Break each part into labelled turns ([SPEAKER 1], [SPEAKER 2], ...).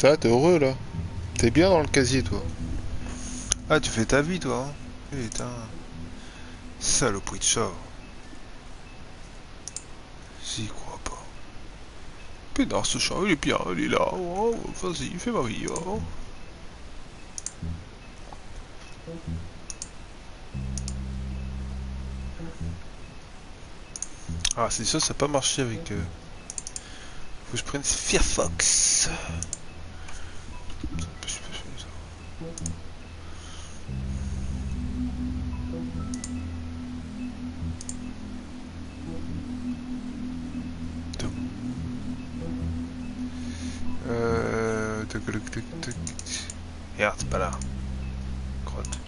[SPEAKER 1] Ça va, t'es heureux là? T'es bien dans le casier toi? Ah, tu fais ta vie toi, hein? Putain. Saloperie de chat. J'y crois pas. Putain, ce chat, il est bien, il est là. Oh, vas-y, fais ma vie. Oh. Ah, c'est ça, ça n'a pas marché avec... Faut que je prenne Firefox. Merde, c'est pas là. Crotte.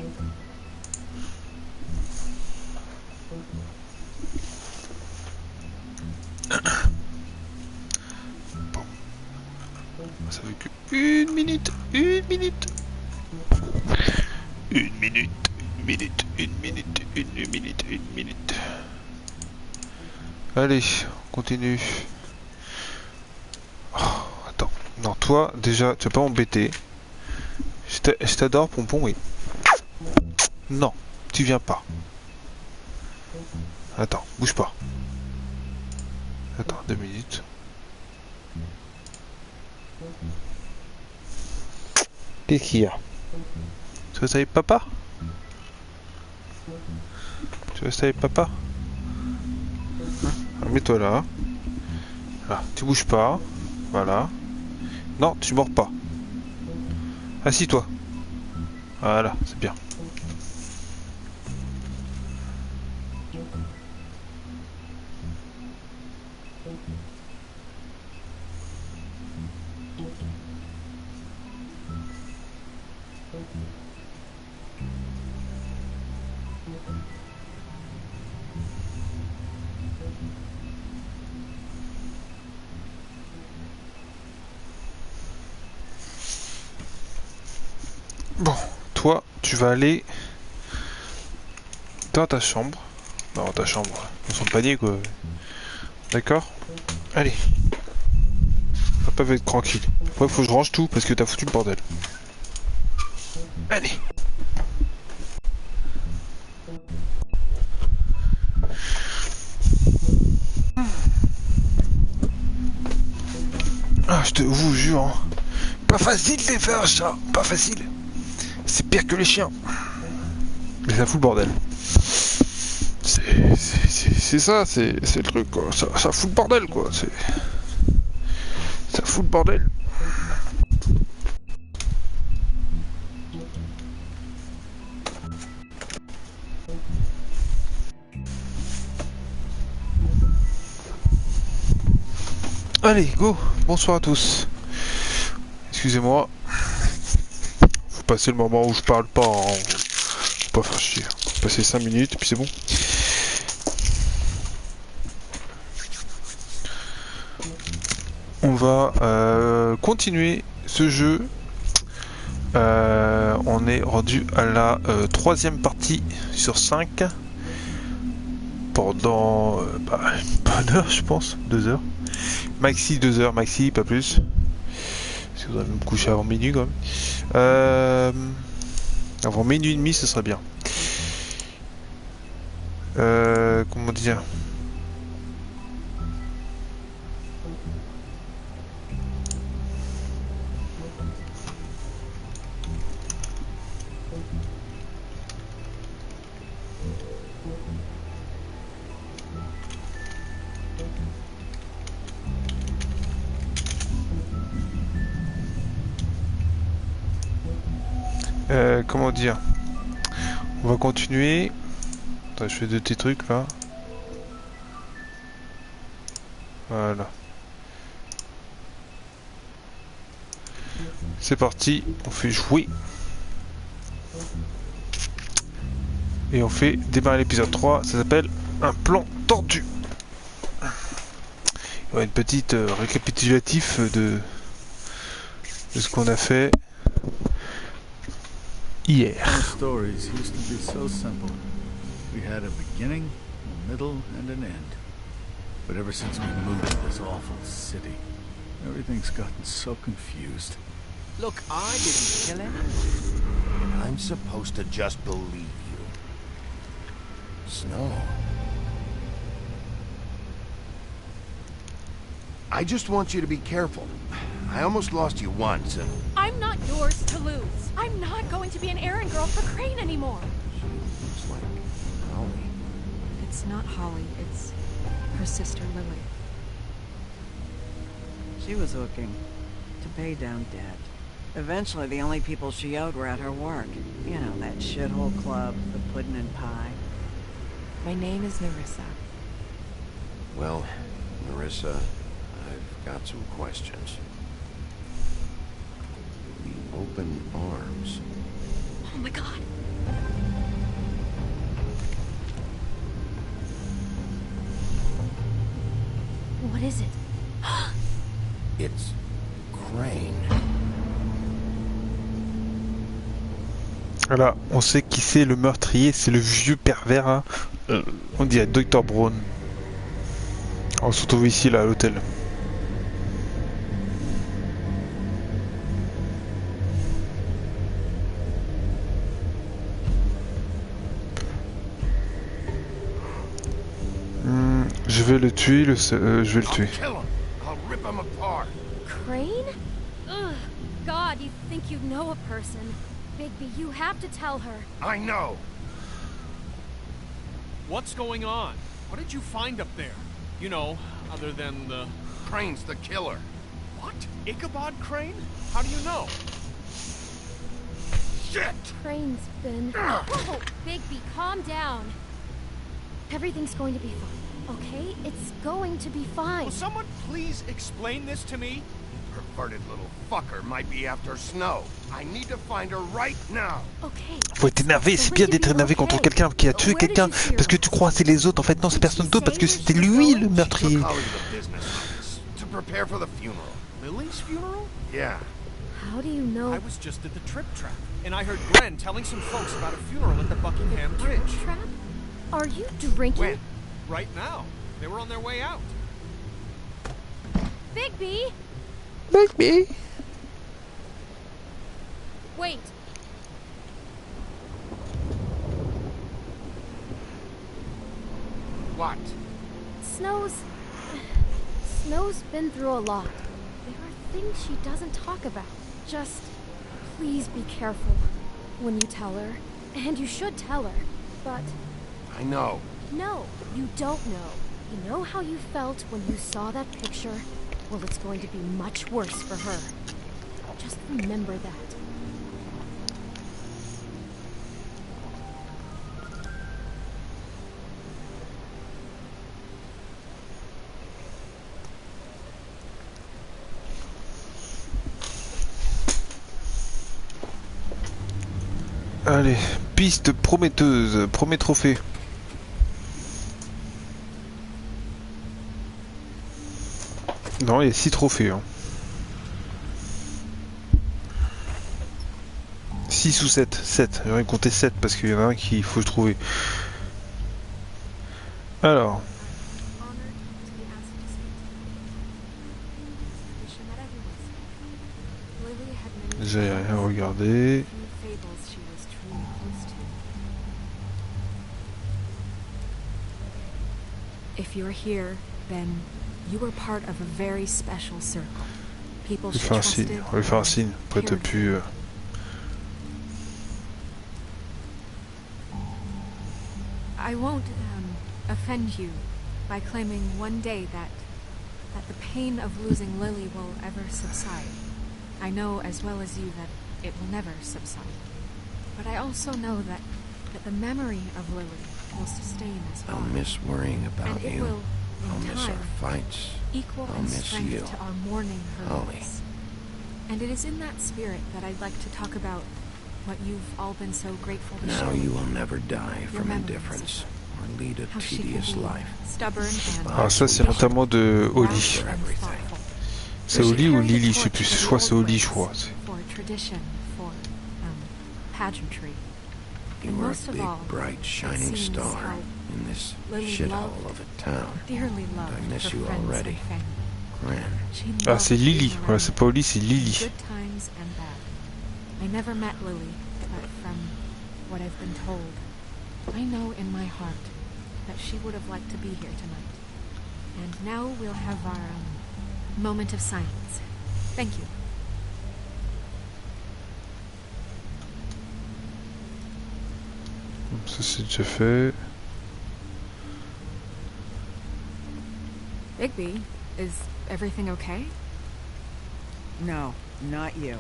[SPEAKER 1] Bon. Ça veut que une minute. Une minute. Une minute. Une minute. Une minute. Une minute. Une minute. Allez, on continue. Oh, attends. Non, toi, déjà, tu vas pas m'embêter. Je t'adore, Pompon, oui. Non, tu viens pas. Attends, bouge pas. Attends, 2 minutes. Qu'est-ce qu'il y a? Tu restes avec papa? Tu restes avec papa? Mets-toi là. Voilà, tu bouges pas. Voilà. Non, tu mords pas. Assis-toi. Voilà, c'est bien. Bon, toi, tu vas aller dans ta chambre. Dans ta chambre, dans son panier quoi. D'accord? Allez. Papa va être tranquille. Après, faut que je range tout parce que t'as foutu le bordel. Allez. Ah, je te vous jure. Hein. Pas facile de les faire, ça. Pas facile. C'est pire que les chiens. Mais ça fout le bordel. C'est ça, c'est le truc quoi. Ça fout le bordel quoi. Ça fout le bordel. Allez, go. Bonsoir à tous. Excusez-moi. Faut passer le moment où je parle pas. Hein. Faut pas faire chier. Faut passer 5 minutes et puis c'est bon. On va continuer ce jeu. On est rendu à la 3e partie sur 5. Pendant une bonne heure, je pense. 2 heures. Maxi 2 heures, maxi, pas plus. Parce que vous allez me coucher avant minuit quand même. Avant minuit et demi, ce serait bien. Comment dire? Comment dire? On va continuer. Attends, je fais 2 petits trucs là. Voilà. C'est parti, on fait jouer. Et on fait démarrer l'épisode 3, ça s'appelle un plan tordu. Il y aura une petite récapitulatif de ce qu'on a fait hier.
[SPEAKER 2] Stories used to be so simple. We had a beginning, a middle, and an end. But ever since we moved to this awful city, everything's gotten so confused.
[SPEAKER 3] Look, I didn't kill anyone.
[SPEAKER 4] I'm supposed to just believe you. Snow. I just want you to be careful. I almost lost you once, and...
[SPEAKER 5] I'm not yours to lose. I'm not going to be an errand girl for Crane anymore.
[SPEAKER 4] She looks like Holly.
[SPEAKER 6] It's not Holly, it's her sister Lily.
[SPEAKER 3] She was looking to pay down debt. Eventually, the only people she owed were at her work. You know, that shithole club, the pudding and pie.
[SPEAKER 6] My name is Nerissa.
[SPEAKER 4] Well, Nerissa, I've got some questions. The open arms.
[SPEAKER 5] Oh my god. What is it?
[SPEAKER 4] It's Crane.
[SPEAKER 1] Voilà, on sait qui c'est le meurtrier, c'est le vieux pervers, hein. On dirait Dr Brown. On se retrouve ici, là, à l'hôtel. Je vais le tuer, je vais le tuer.
[SPEAKER 5] Crane? Ugh. God, you think you know a person. Bigby, you have to tell her.
[SPEAKER 4] I know.
[SPEAKER 7] What's going on? What did you find up there? You know, other than the...
[SPEAKER 4] Crane's the killer.
[SPEAKER 7] What? Ichabod Crane? How do you know?
[SPEAKER 4] Shit!
[SPEAKER 5] Crane's been... Whoa! Bigby, calm down. Everything's going to be fine, okay? It's going to be fine.
[SPEAKER 7] Will someone please explain this to me?
[SPEAKER 4] Perverted little fucker might be after Snow. I need to find her right now.
[SPEAKER 5] Okay.
[SPEAKER 1] Faut être énervé, c'est bien d'être énervé contre quelqu'un qui a tué quelqu'un parce que tu crois que c'est les autres. En fait, non, c'est personne d'autre parce que c'était lui le meurtrier.
[SPEAKER 4] To prepare for the funeral.
[SPEAKER 7] Lily's funeral?
[SPEAKER 4] Yeah.
[SPEAKER 5] How do you know?
[SPEAKER 7] I was just at the Trip Trap, and I heard Glenn telling some folks about a funeral at the Buckingham Bridge.
[SPEAKER 5] Trap? Are you drinking?
[SPEAKER 4] When?
[SPEAKER 7] Right now. They were on their way out.
[SPEAKER 5] Bigby!
[SPEAKER 1] Bigby!
[SPEAKER 5] Wait.
[SPEAKER 4] What?
[SPEAKER 5] Snow's been through a lot. There are things she doesn't talk about. Just please be careful when you tell her. And you should tell her. But
[SPEAKER 4] I know.
[SPEAKER 5] no, you don't know. You know how you felt when you saw that picture? Well, it's going to be much worse for her. Just remember that.
[SPEAKER 1] Allez, piste prometteuse, premier trophée. Non, il y a 6 trophées. Hein. 6 ou 7. 7. J'aurais compté 7 parce qu'il y en a un qu'il faut trouver. Alors. J'ai rien regardé.
[SPEAKER 6] If you're here, then you were part of a very special circle. People she trusted.
[SPEAKER 1] On va lui faire un signe. Après t'as pu.
[SPEAKER 6] I won't offend you by claiming one day that the pain of losing Lily will ever subside. I know as well as you that it will never subside. But I also know that the memory of Lily will sustain us all.
[SPEAKER 4] I'll miss worrying about
[SPEAKER 6] And it
[SPEAKER 4] you.
[SPEAKER 6] will,
[SPEAKER 4] I'll
[SPEAKER 6] in
[SPEAKER 4] miss
[SPEAKER 6] time,
[SPEAKER 4] our fights.
[SPEAKER 6] equal
[SPEAKER 4] I'll
[SPEAKER 6] in
[SPEAKER 4] miss
[SPEAKER 6] strength
[SPEAKER 4] you.
[SPEAKER 6] to our mourning her
[SPEAKER 4] Holly.
[SPEAKER 6] loss. And it is in that spirit that I'd like to talk about what you've all been so grateful to
[SPEAKER 4] Now
[SPEAKER 6] show.
[SPEAKER 4] you will never die
[SPEAKER 6] Your
[SPEAKER 4] from
[SPEAKER 6] memories
[SPEAKER 4] indifference
[SPEAKER 6] of
[SPEAKER 4] or lead a
[SPEAKER 6] how she could
[SPEAKER 4] tedious
[SPEAKER 6] be
[SPEAKER 4] life.
[SPEAKER 6] stubborn and
[SPEAKER 1] Ah, ça c'est notamment de Oli.
[SPEAKER 6] rash and thoughtful.
[SPEAKER 1] C'est Oli ou
[SPEAKER 6] Carry the
[SPEAKER 1] Lily, je sais
[SPEAKER 6] torch
[SPEAKER 1] plus.
[SPEAKER 6] for
[SPEAKER 1] Je
[SPEAKER 6] the
[SPEAKER 1] crois que c'est
[SPEAKER 6] old
[SPEAKER 1] Oli, je
[SPEAKER 6] ways,
[SPEAKER 1] crois.
[SPEAKER 6] For tradition, for pageantry.
[SPEAKER 4] You
[SPEAKER 6] And
[SPEAKER 4] were a
[SPEAKER 6] most of
[SPEAKER 4] big,
[SPEAKER 6] all,
[SPEAKER 4] bright, shining
[SPEAKER 6] seems
[SPEAKER 4] star
[SPEAKER 6] how
[SPEAKER 4] in this
[SPEAKER 6] Lily
[SPEAKER 4] shithole
[SPEAKER 6] loved,
[SPEAKER 4] of a town.
[SPEAKER 6] dearly loved
[SPEAKER 4] I miss
[SPEAKER 6] her
[SPEAKER 4] you
[SPEAKER 6] friends
[SPEAKER 4] already.
[SPEAKER 6] and family.
[SPEAKER 4] Gran.
[SPEAKER 6] She
[SPEAKER 1] Ah,
[SPEAKER 6] loved
[SPEAKER 1] c'est Lily.
[SPEAKER 6] being
[SPEAKER 1] Voilà, c'est
[SPEAKER 6] around
[SPEAKER 1] pas Oli, c'est
[SPEAKER 6] them,
[SPEAKER 1] Lily.
[SPEAKER 6] good times and bad. I never met Lily, but from what I've been told, I know in my heart that she would have liked to be here tonight. And now we'll have our moment of silence. Thank you.
[SPEAKER 1] Ça c'est déjà fait.
[SPEAKER 6] Bigby, is everything okay?
[SPEAKER 3] No, not you.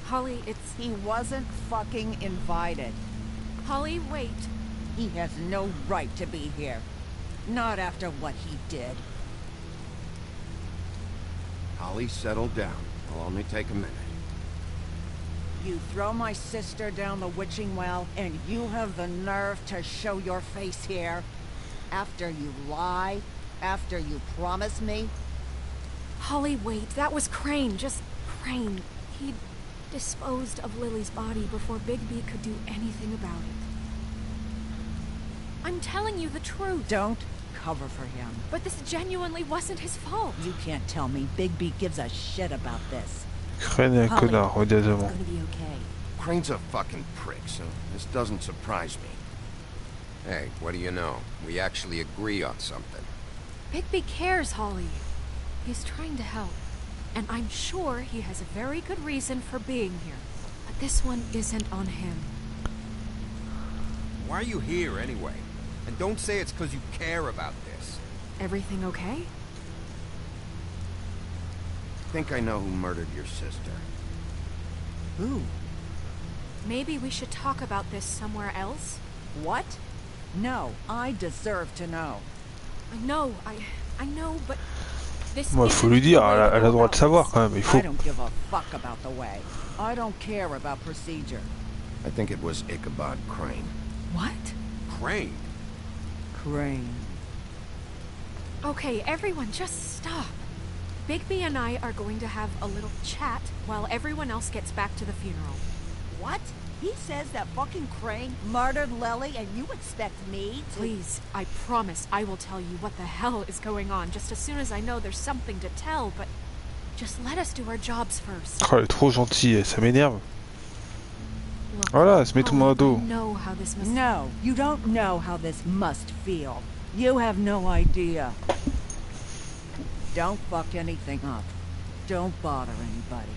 [SPEAKER 6] Holly, it's...
[SPEAKER 3] He wasn't fucking invited.
[SPEAKER 6] Holly, wait.
[SPEAKER 3] He has no right to be here. Not after what he did.
[SPEAKER 4] Holly, settle down. It'll only take a minute.
[SPEAKER 3] You throw my sister down the witching well, and you have the nerve to show your face here? After you lie? After you promise me?
[SPEAKER 6] Holly, wait. That was Crane. Just Crane. He disposed of Lily's body before Bigby could do anything about it. I'm telling you the truth.
[SPEAKER 3] Don't cover for him.
[SPEAKER 6] But this genuinely wasn't his fault.
[SPEAKER 3] You can't tell me Bigby gives a shit about this.
[SPEAKER 1] Crane est un connard, immédiatement.
[SPEAKER 3] It's gonna be okay.
[SPEAKER 4] Crane's a fucking prick, so this doesn't surprise me.
[SPEAKER 8] Hey, what do you know? We actually agree on something.
[SPEAKER 6] Bigby cares, Holly. He's trying to help. And I'm sure he has a very good reason for being here. But this one isn't on him.
[SPEAKER 8] Why are you here anyway? And don't say it's because you care about this.
[SPEAKER 6] Everything okay?
[SPEAKER 4] I think I know who murdered your sister.
[SPEAKER 3] Who?
[SPEAKER 6] Maybe we should talk about this somewhere else?
[SPEAKER 3] What? No, I deserve to know.
[SPEAKER 6] I know, but this
[SPEAKER 1] Moi, faut lui dire, elle a le droit de savoir quand même. Il faut.
[SPEAKER 3] I don't give a fuck about the way. I don't care about procedure.
[SPEAKER 4] I think it was Ichabod Crane.
[SPEAKER 6] What?
[SPEAKER 8] Crane?
[SPEAKER 3] Crane.
[SPEAKER 6] Okay, everyone, just stop. Bigby and I are going to have a little chat while everyone else gets back to the funeral.
[SPEAKER 3] What? He says that fucking Crane murdered Lily and you expect me to...
[SPEAKER 6] Please, I promise I will tell you what the hell is going on just as soon as I know there's something to tell, but just let us do our jobs first.
[SPEAKER 1] Oh, elle est trop gentille, ça m'énerve.
[SPEAKER 6] Look,
[SPEAKER 1] Voilà, elle se met tout
[SPEAKER 6] Holly,
[SPEAKER 1] mon dos.
[SPEAKER 6] I know how this must...
[SPEAKER 3] No, you don't know how this must feel. You have no idea. Don't fuck anything up. Don't bother anybody.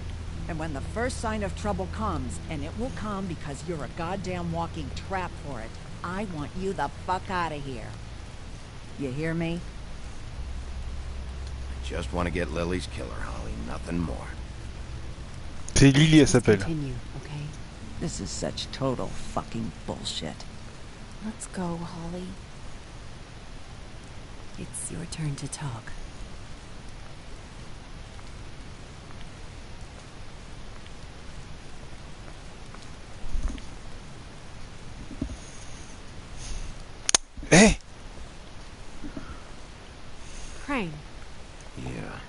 [SPEAKER 3] And when the first sign of trouble comes, and it will come because you're a goddamn walking trap for it, I want you the fuck out of here. You hear me?
[SPEAKER 4] I just want to get Lily's killer, Holly. Nothing more.
[SPEAKER 1] C'est Lily, elle s'appelle.
[SPEAKER 3] Continue, okay? This is such total fucking bullshit.
[SPEAKER 9] Let's go, Holly. It's your turn to talk.
[SPEAKER 1] Hey!
[SPEAKER 6] Crane,
[SPEAKER 4] Yeah.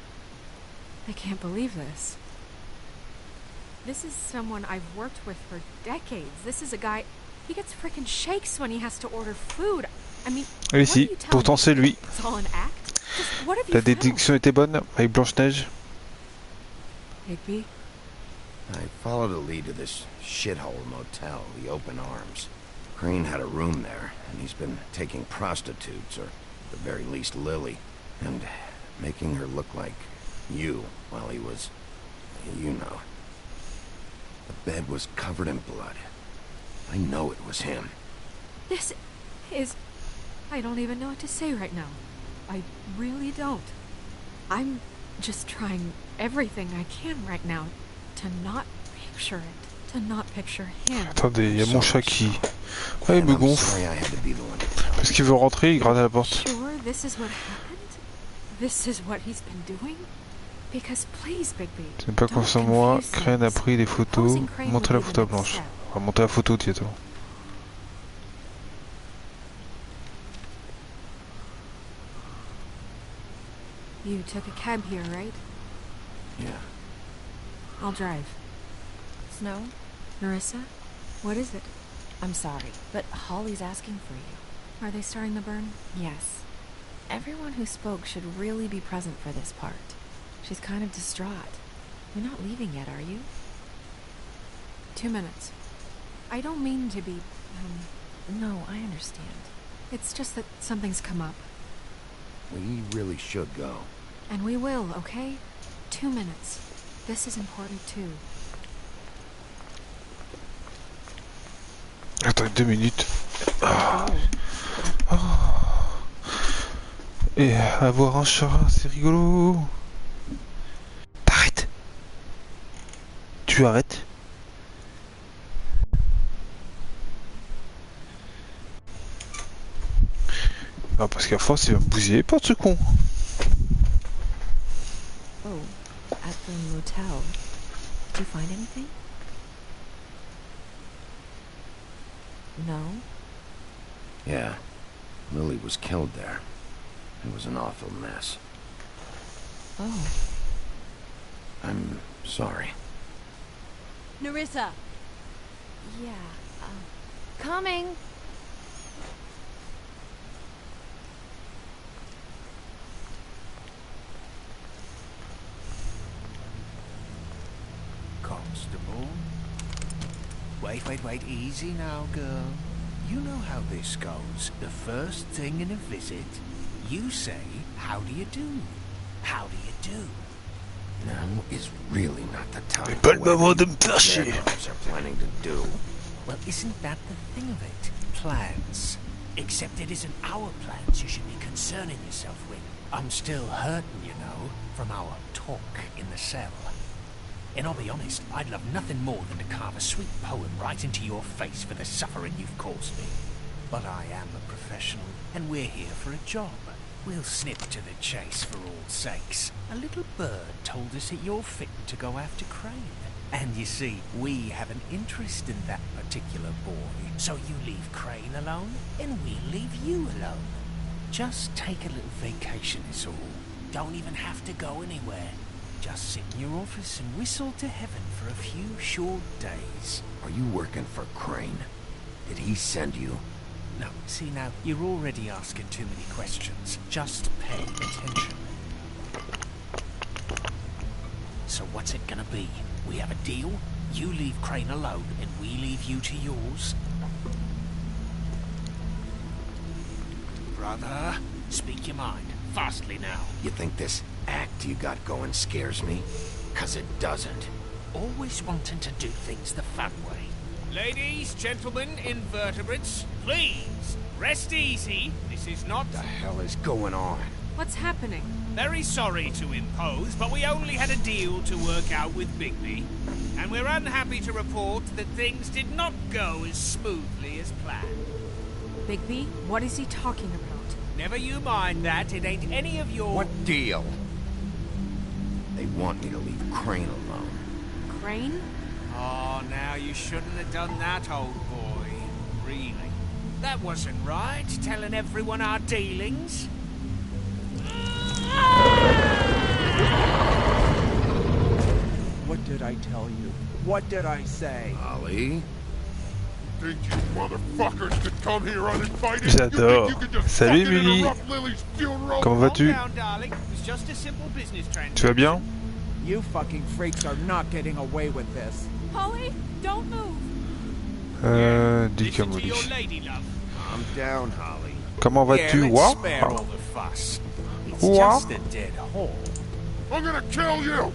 [SPEAKER 6] I can't believe this. This is someone I've worked with for decades. This is a guy... He gets frickin' shakes when he has to order food. I mean,
[SPEAKER 1] Oui, si, pourtant c'est lui.
[SPEAKER 6] It's all an act? Just what have
[SPEAKER 1] La
[SPEAKER 6] you found?
[SPEAKER 1] déduction était bonne, avec Blanche-Neige.
[SPEAKER 6] Bigby?
[SPEAKER 4] I followed a lead to this shithole motel, the Open Arms. Crane had a room there, and he's been taking prostitutes, or at the very least Lily, and making her look like you while he was, you know. The bed was covered in blood. I know it was him.
[SPEAKER 6] This is... I don't even know what to say right now. I really don't. I'm just trying everything I can right now to not picture it. To not picture him.
[SPEAKER 1] Attendez, il y a mon chat qui... Ouais, il me gonfle. Parce qu'il veut rentrer, il gratte à la porte.
[SPEAKER 6] Sure, this is what happened? This is what he's been doing? Because please, Bigby,
[SPEAKER 1] C'est pas confiance en moi, Crane a pris des photos. Montrez la photo à Blanche. Enfin, montrez la photo, Tieto.
[SPEAKER 6] You took a cab here, right?
[SPEAKER 4] Yeah.
[SPEAKER 6] I'll drive.
[SPEAKER 9] Snow?
[SPEAKER 6] Narissa? What is it?
[SPEAKER 9] I'm sorry, but Holly's asking for you.
[SPEAKER 6] Are they starting the burn?
[SPEAKER 9] Yes. Everyone who spoke should really be present for this part. She's kind of distraught. You're not leaving yet, are you?
[SPEAKER 6] 2 minutes. I don't mean to be,
[SPEAKER 9] No, I understand.
[SPEAKER 6] it's just that something's come up.
[SPEAKER 4] We really should go.
[SPEAKER 6] And we will, okay? 2 minutes. This is important too.
[SPEAKER 1] Attends 2 minutes. Ah. Ah. Et avoir un chat, c'est rigolo. T'arrêtes. Tu arrêtes. Ah, parce qu'à force il va me bousiller les portes ce con.
[SPEAKER 9] Oh, at the motel. Did you find anything? No?
[SPEAKER 4] Yeah. Lily was killed there. It was an awful mess.
[SPEAKER 9] Oh.
[SPEAKER 4] I'm sorry.
[SPEAKER 5] Nerissa!
[SPEAKER 9] Yeah, coming!
[SPEAKER 10] Constable? Wait, easy now, girl. You know how this goes. The first thing in a visit, you say, how do you do? How do you do?
[SPEAKER 4] Now is really not the time.
[SPEAKER 1] Pas le moment de me faire chier.
[SPEAKER 4] What are planning to do?
[SPEAKER 10] Well, isn't that the thing of it? Plans. Except it isn't our plans you should be concerning yourself with. I'm still hurting, you know, from our talk in the cell. And I'll be honest, I'd love nothing more than to carve a sweet poem right into your face for the suffering you've caused me. But I am a professional, and we're here for a job. We'll snip to the chase for all sakes. A little bird told us that you're fitting to go after Crane. And you see, we have an interest in that particular boy. So you leave Crane alone, and we leave you alone. Just take a little vacation is all. Don't even have to go anywhere. Just sit in your office and whistle to heaven for a few short days.
[SPEAKER 4] Are you working for Crane? Did he send you?
[SPEAKER 10] No, see now, you're already asking too many questions. Just pay attention. So what's it gonna be? We have a deal? You leave Crane alone and we leave you to yours? Brother, speak your mind. Fastly now.
[SPEAKER 4] You think this act you got going scares me? 'Cause it doesn't.
[SPEAKER 10] Always wanting to do things the fun way. Ladies, gentlemen, invertebrates, please, rest easy. This is not...
[SPEAKER 4] What the hell is going on?
[SPEAKER 6] What's happening?
[SPEAKER 10] Very sorry to impose, but we only had a deal to work out with Bigby. And we're unhappy to report that things did not go as smoothly as planned.
[SPEAKER 6] Bigby, what is he talking about?
[SPEAKER 10] Never you mind that, it ain't any of your...
[SPEAKER 4] What deal? They want me to leave Crane alone.
[SPEAKER 6] Crane?
[SPEAKER 10] Oh, now you shouldn't have done that, old boy. Really. That wasn't right, telling everyone our dealings.
[SPEAKER 11] What did I tell you? What did I say?
[SPEAKER 4] Ollie?
[SPEAKER 12] Think you motherfuckers could come here uninvited?
[SPEAKER 1] J'adore. Salut Emily. Comment vas-tu? Tu vas bien?
[SPEAKER 11] You fucking freaks are not getting away with this.
[SPEAKER 5] Holly, don't move.
[SPEAKER 1] Dis comme vous dites.
[SPEAKER 4] I'm down, Holly.
[SPEAKER 1] Comment vas-tu? What? What?
[SPEAKER 12] I'm gonna kill you!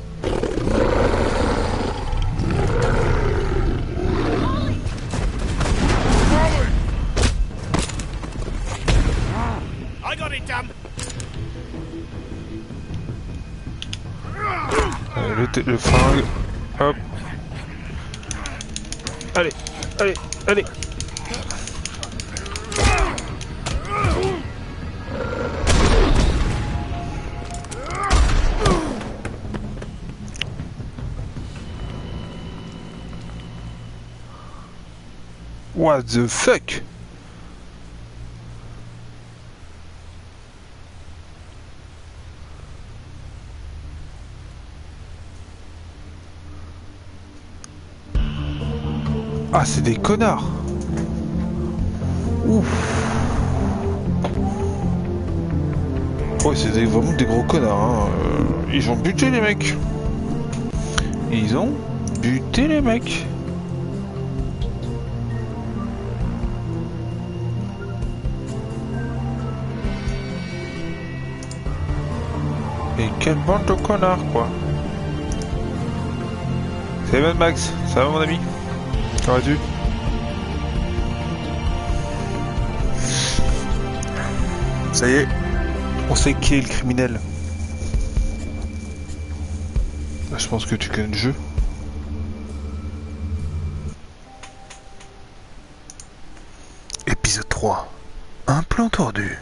[SPEAKER 10] I got it done.
[SPEAKER 1] Allez, le fringue. Hop. Allez, allez, allez. What the fuck? Ah, c'est des connards. Ouf. Ouais, c'est vraiment des gros connards. Hein. Ils ont buté les mecs. Ils ont buté les mecs. Et quelle bande de connards, quoi. Salut Mad Max, ça va mon ami? Comment vas-tu? Ça y est, on sait qui est le criminel. Je pense que tu connais le jeu. Épisode 3. Un plan tordu.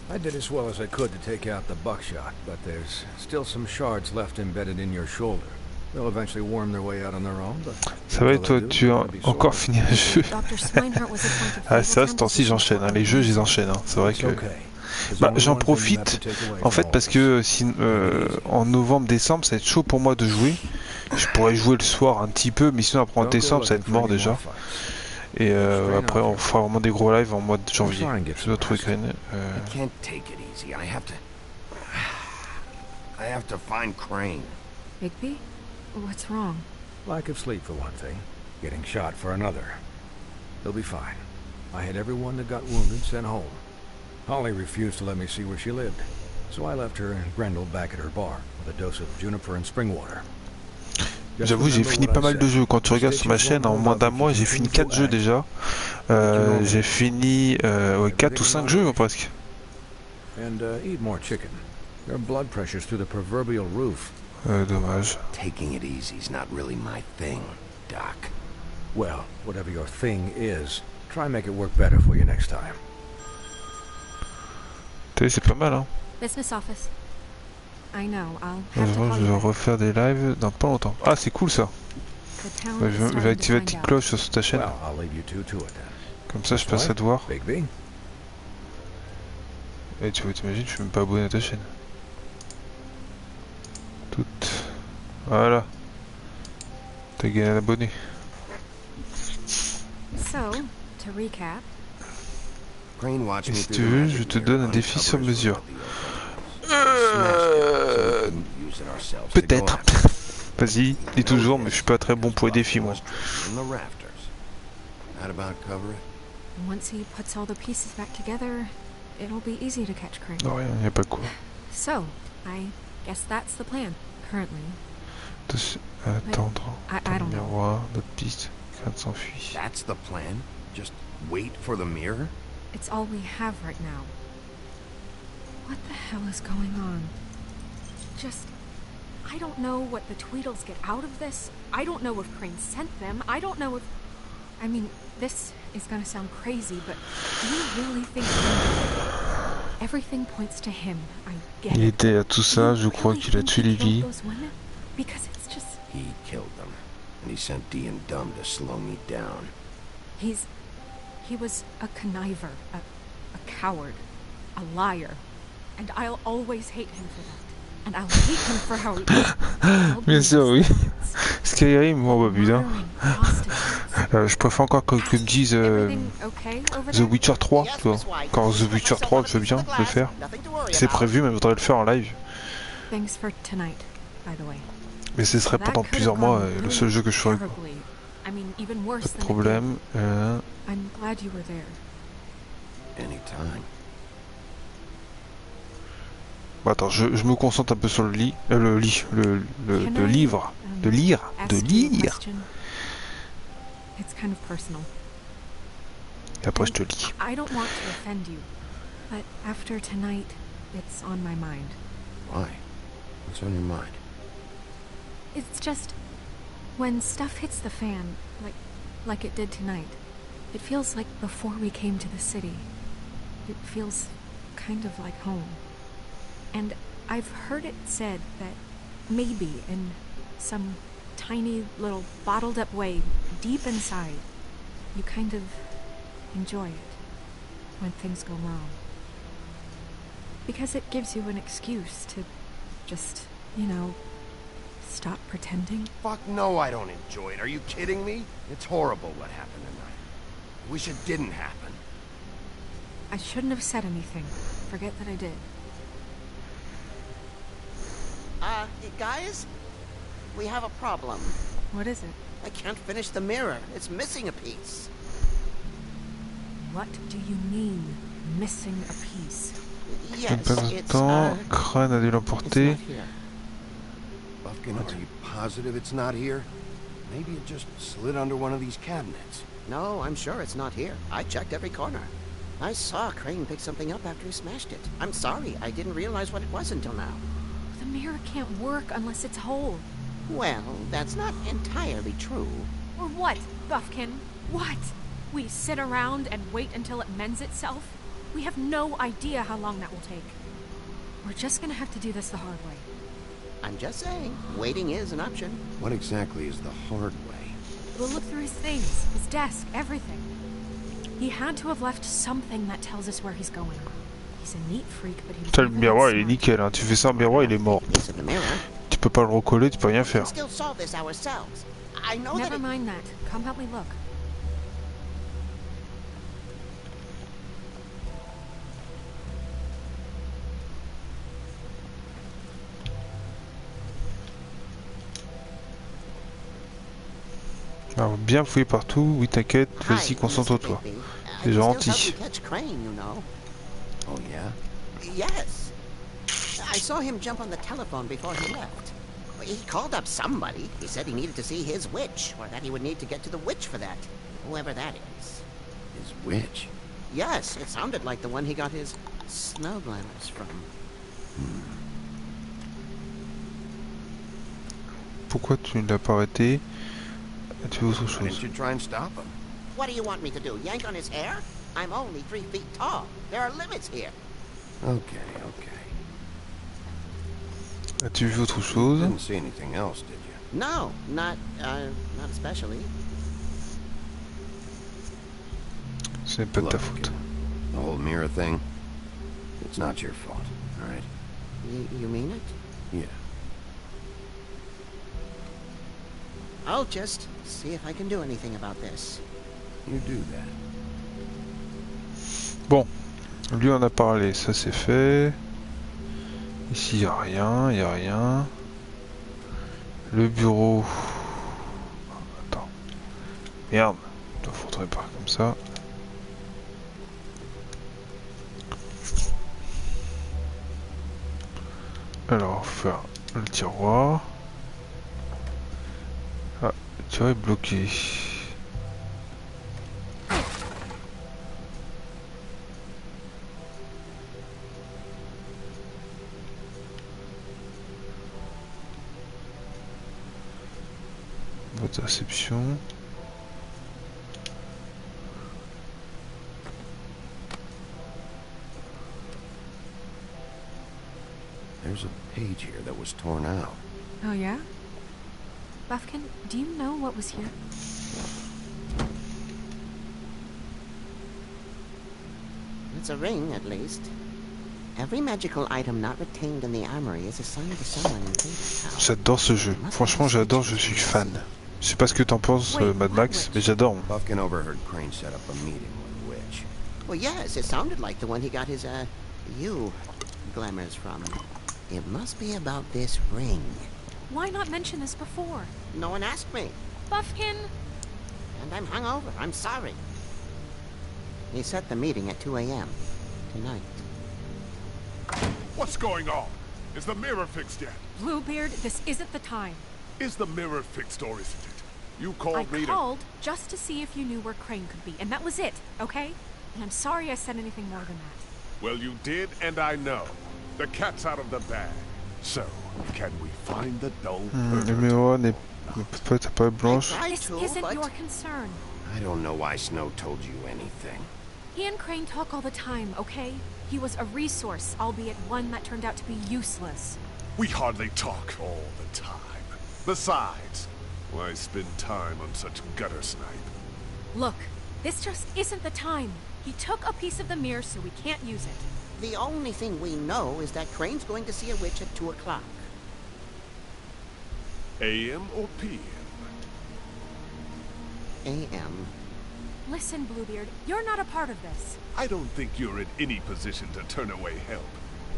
[SPEAKER 13] I did as well as I could to take out the buckshot, but there's still some shards left embedded in your shoulder. They'll eventually worm their way out on their own, but...
[SPEAKER 1] Ça va et toi, tu as encore fini un jeu? Ah ça, ce temps-ci j'enchaîne, hein. Les jeux je les enchaîne, hein. C'est vrai que... Bah j'en profite, en fait, parce que si, en novembre-décembre ça va être chaud pour moi de jouer. Je pourrais jouer le soir un petit peu, mais sinon après en décembre ça va être mort déjà. Et après on fera vraiment des gros lives en mois de janvier. Je dois trouver Crane.
[SPEAKER 4] I have to find Crane.
[SPEAKER 6] Bigby? What's wrong?
[SPEAKER 13] Lack of sleep for one thing. Getting shot for another. They'll be fine. I had everyone that got wounded sent home. Holly refused to let me see where she lived, so I left her and Grendel back at her bar with a dose of juniper and spring water.
[SPEAKER 1] J'avoue, j'ai fini pas mal de jeux. Quand tu regardes sur ma chaîne, en moins d'un mois, j'ai fini 4 jeux déjà. J'ai fini 4 ou 5 jeux presque.
[SPEAKER 13] And eat more chicken. Your blood pressure's through the proverbial roof.
[SPEAKER 1] Dommage.
[SPEAKER 4] Taking it easy's not really my thing, Doc.
[SPEAKER 13] Well, whatever your thing is, try and make it work better for you next time.
[SPEAKER 1] C'est pas mal, hein.
[SPEAKER 6] Business office. I know,
[SPEAKER 1] je vais refaire des lives dans pas longtemps. Ah, c'est cool ça. Je vais activer la petite cloche sur ta chaîne. Comme ça, je passe à te voir. Et tu vois, t'imagines, je suis même pas abonné à ta chaîne. Toutes. Voilà. T'as gagné un abonné.
[SPEAKER 6] So, to recap.
[SPEAKER 1] Et si tu veux, je te donne un défi sur mesure. Peut-être. Vas-y, dis toujours, mais je suis pas très bon pour les défis, moi.
[SPEAKER 6] Once he puts all the pieces back together, it'll be easy to catch Crane.
[SPEAKER 1] Non, rien, y a pas quoi.
[SPEAKER 6] So, I guess that's the plan, currently.
[SPEAKER 1] Attendre.
[SPEAKER 6] I don't know.
[SPEAKER 1] Miroir, notre piste. Crainte s'enfuit.
[SPEAKER 4] That's the plan? Just wait for the mirror?
[SPEAKER 6] It's all we have right now. What the hell is going on? I don't know what the Tweedles get out of this. I don't know if Crane sent them. I don't know if... I mean, this is gonna sound crazy, but do you really think... Everything points to him. I get it.
[SPEAKER 1] Il était à tout ça, je crois qu'il a tué Lily.
[SPEAKER 6] Because it's just...
[SPEAKER 4] He killed them. And he sent Dee and Dumb to slow me down.
[SPEAKER 6] He was a conniver, a coward, a liar. And I'll always hate him for that. And I'll hate him for how he...
[SPEAKER 1] Bien sûr, oui. Skyrim, oh bah putain. Je préfère encore que me disent The Witcher 3, tu vois. Quand The Witcher 3, je veux bien le faire. C'est prévu, mais je voudrais le faire en live. Mais ce serait pendant plusieurs mois le seul jeu que je ferais. Pas de problème. Bon, attends, je me concentre un peu sur le livre. De lire. Et après je te lis.
[SPEAKER 6] I don't want to offend you, but after tonight, it's on my mind.
[SPEAKER 4] Why? What's on your mind?
[SPEAKER 6] It's just when stuff hits the fan, like it did tonight. It feels like before we came to the city. It feels kind of like home. And I've heard it said that maybe in some tiny little bottled up way deep inside, you kind of enjoy it when things go wrong. Because it gives you an excuse to just, you know, stop pretending.
[SPEAKER 4] Fuck no, I don't enjoy it. Are you kidding me? It's horrible what happened tonight. I wish it didn't happen.
[SPEAKER 6] I shouldn't have said anything. Forget that I did.
[SPEAKER 14] Guys, we have a problem.
[SPEAKER 6] What is it?
[SPEAKER 14] I can't finish the mirror. It's missing a piece.
[SPEAKER 6] What do you mean, missing a piece?
[SPEAKER 1] Yes, pas longtemps, Crâne a dû l'emporter.
[SPEAKER 4] Buffkin, are you positive it's not here? Maybe it just slid under one of these cabinets.
[SPEAKER 14] No, I'm sure it's not here. I checked every corner. I saw Crane pick something up after he smashed it. I'm sorry, I didn't realize what it was until now.
[SPEAKER 6] The mirror can't work unless it's whole.
[SPEAKER 14] Well, that's not entirely true.
[SPEAKER 6] Or what, Buffkin? What? We sit around and wait until it mends itself? We have no idea how long that will take. We're just gonna have to do this the hard way.
[SPEAKER 14] I'm just saying, waiting is an option.
[SPEAKER 4] What exactly is the hard way?
[SPEAKER 6] We'll look through his things, his desk, everything. He had to have left something that tells us where he's going. He's a neat freak, but he was
[SPEAKER 1] Le miroir il est nickel, hein. Tu fais ça en miroir il est mort. Tu peux pas le recoller, tu peux rien faire.
[SPEAKER 14] Still solve this ourselves. I know
[SPEAKER 6] Never mind that. Come help me look.
[SPEAKER 1] Alors bien fouiller partout, oui t'inquiète, vas-y concentre-toi. C'est gentil.
[SPEAKER 14] Oh yeah? Yes. I saw him jump on the telephone before he left. He called up somebody. He said he needed to see his witch, or that he would need to get to the witch for that. Whoever that is.
[SPEAKER 4] His witch?
[SPEAKER 14] Yes, it sounded like the one he got his snow glamours from.
[SPEAKER 1] Pourquoi tu ne l'as pas arrêté? Tu veux autre chose?
[SPEAKER 4] Didn't you try and stop him?
[SPEAKER 14] What do you want me to do? Yank on his hair? I'm only 3 feet tall. There are limits here.
[SPEAKER 4] Okay.
[SPEAKER 1] As-tu vu autre chose?
[SPEAKER 4] Didn't see anything else, did you?
[SPEAKER 14] No, not especially.
[SPEAKER 1] Ce n'est pas de ta faute.
[SPEAKER 4] The whole mirror thing, it's not your fault, all right?
[SPEAKER 14] You mean it?
[SPEAKER 4] Yeah.
[SPEAKER 14] I'll just see if I can do anything about this.
[SPEAKER 4] You do that.
[SPEAKER 1] Bon, lui on a parlé, ça c'est fait. Ici y a rien, Le bureau. Attends. Merde, il ne faudrait pas comme ça. Alors, faire le tiroir. Ah, le tiroir est bloqué. Votre réception.
[SPEAKER 4] There's a page here that was torn out.
[SPEAKER 6] Oh yeah? Buffkin, do you know what was here?
[SPEAKER 14] It's a ring, at least. Every magical item not retained in the armory is assigned to someone in Kizz house.
[SPEAKER 1] J'adore ce jeu. Franchement, j'adore, je suis fan. Je sais pas ce que t'en penses, Mad Max, mais j'adore.
[SPEAKER 4] Buffkin overheard Crane set up a meeting with a witch.
[SPEAKER 14] Well, yes, it sounded like the one he got his, glamours from. It must be about this ring.
[SPEAKER 6] Why not mention this before?
[SPEAKER 14] No one asked me.
[SPEAKER 6] Buffkin!
[SPEAKER 14] And I'm hungover. I'm sorry. He set the meeting at 2 a.m. tonight.
[SPEAKER 12] What's going on? Is the mirror fixed yet?
[SPEAKER 6] Bluebeard, this isn't the time.
[SPEAKER 12] Is the mirror fixed or isn't it? You called me
[SPEAKER 6] I called just to see if you knew where Crane could be, and that was it, okay? And I'm sorry I said anything more than that.
[SPEAKER 12] Well, you did, and I know. The cat's out of the bag. So, can we find the dull
[SPEAKER 1] Le miroir n'est pas blanche.
[SPEAKER 6] This isn't your concern.
[SPEAKER 4] I don't know why Snow told you anything.
[SPEAKER 6] He and Crane talk all the time, okay? He was a resource, albeit one that turned out to be useless.
[SPEAKER 12] We hardly talk all the time. Besides, why spend time on such gutter snipe?
[SPEAKER 6] Look, this just isn't the time. He took a piece of the mirror, so we can't use it.
[SPEAKER 14] The only thing we know is that Crane's going to see a witch at 2 o'clock.
[SPEAKER 12] AM or PM?
[SPEAKER 14] AM.
[SPEAKER 6] Listen, Bluebeard, you're not a part of this.
[SPEAKER 12] I don't think you're in any position to turn away help.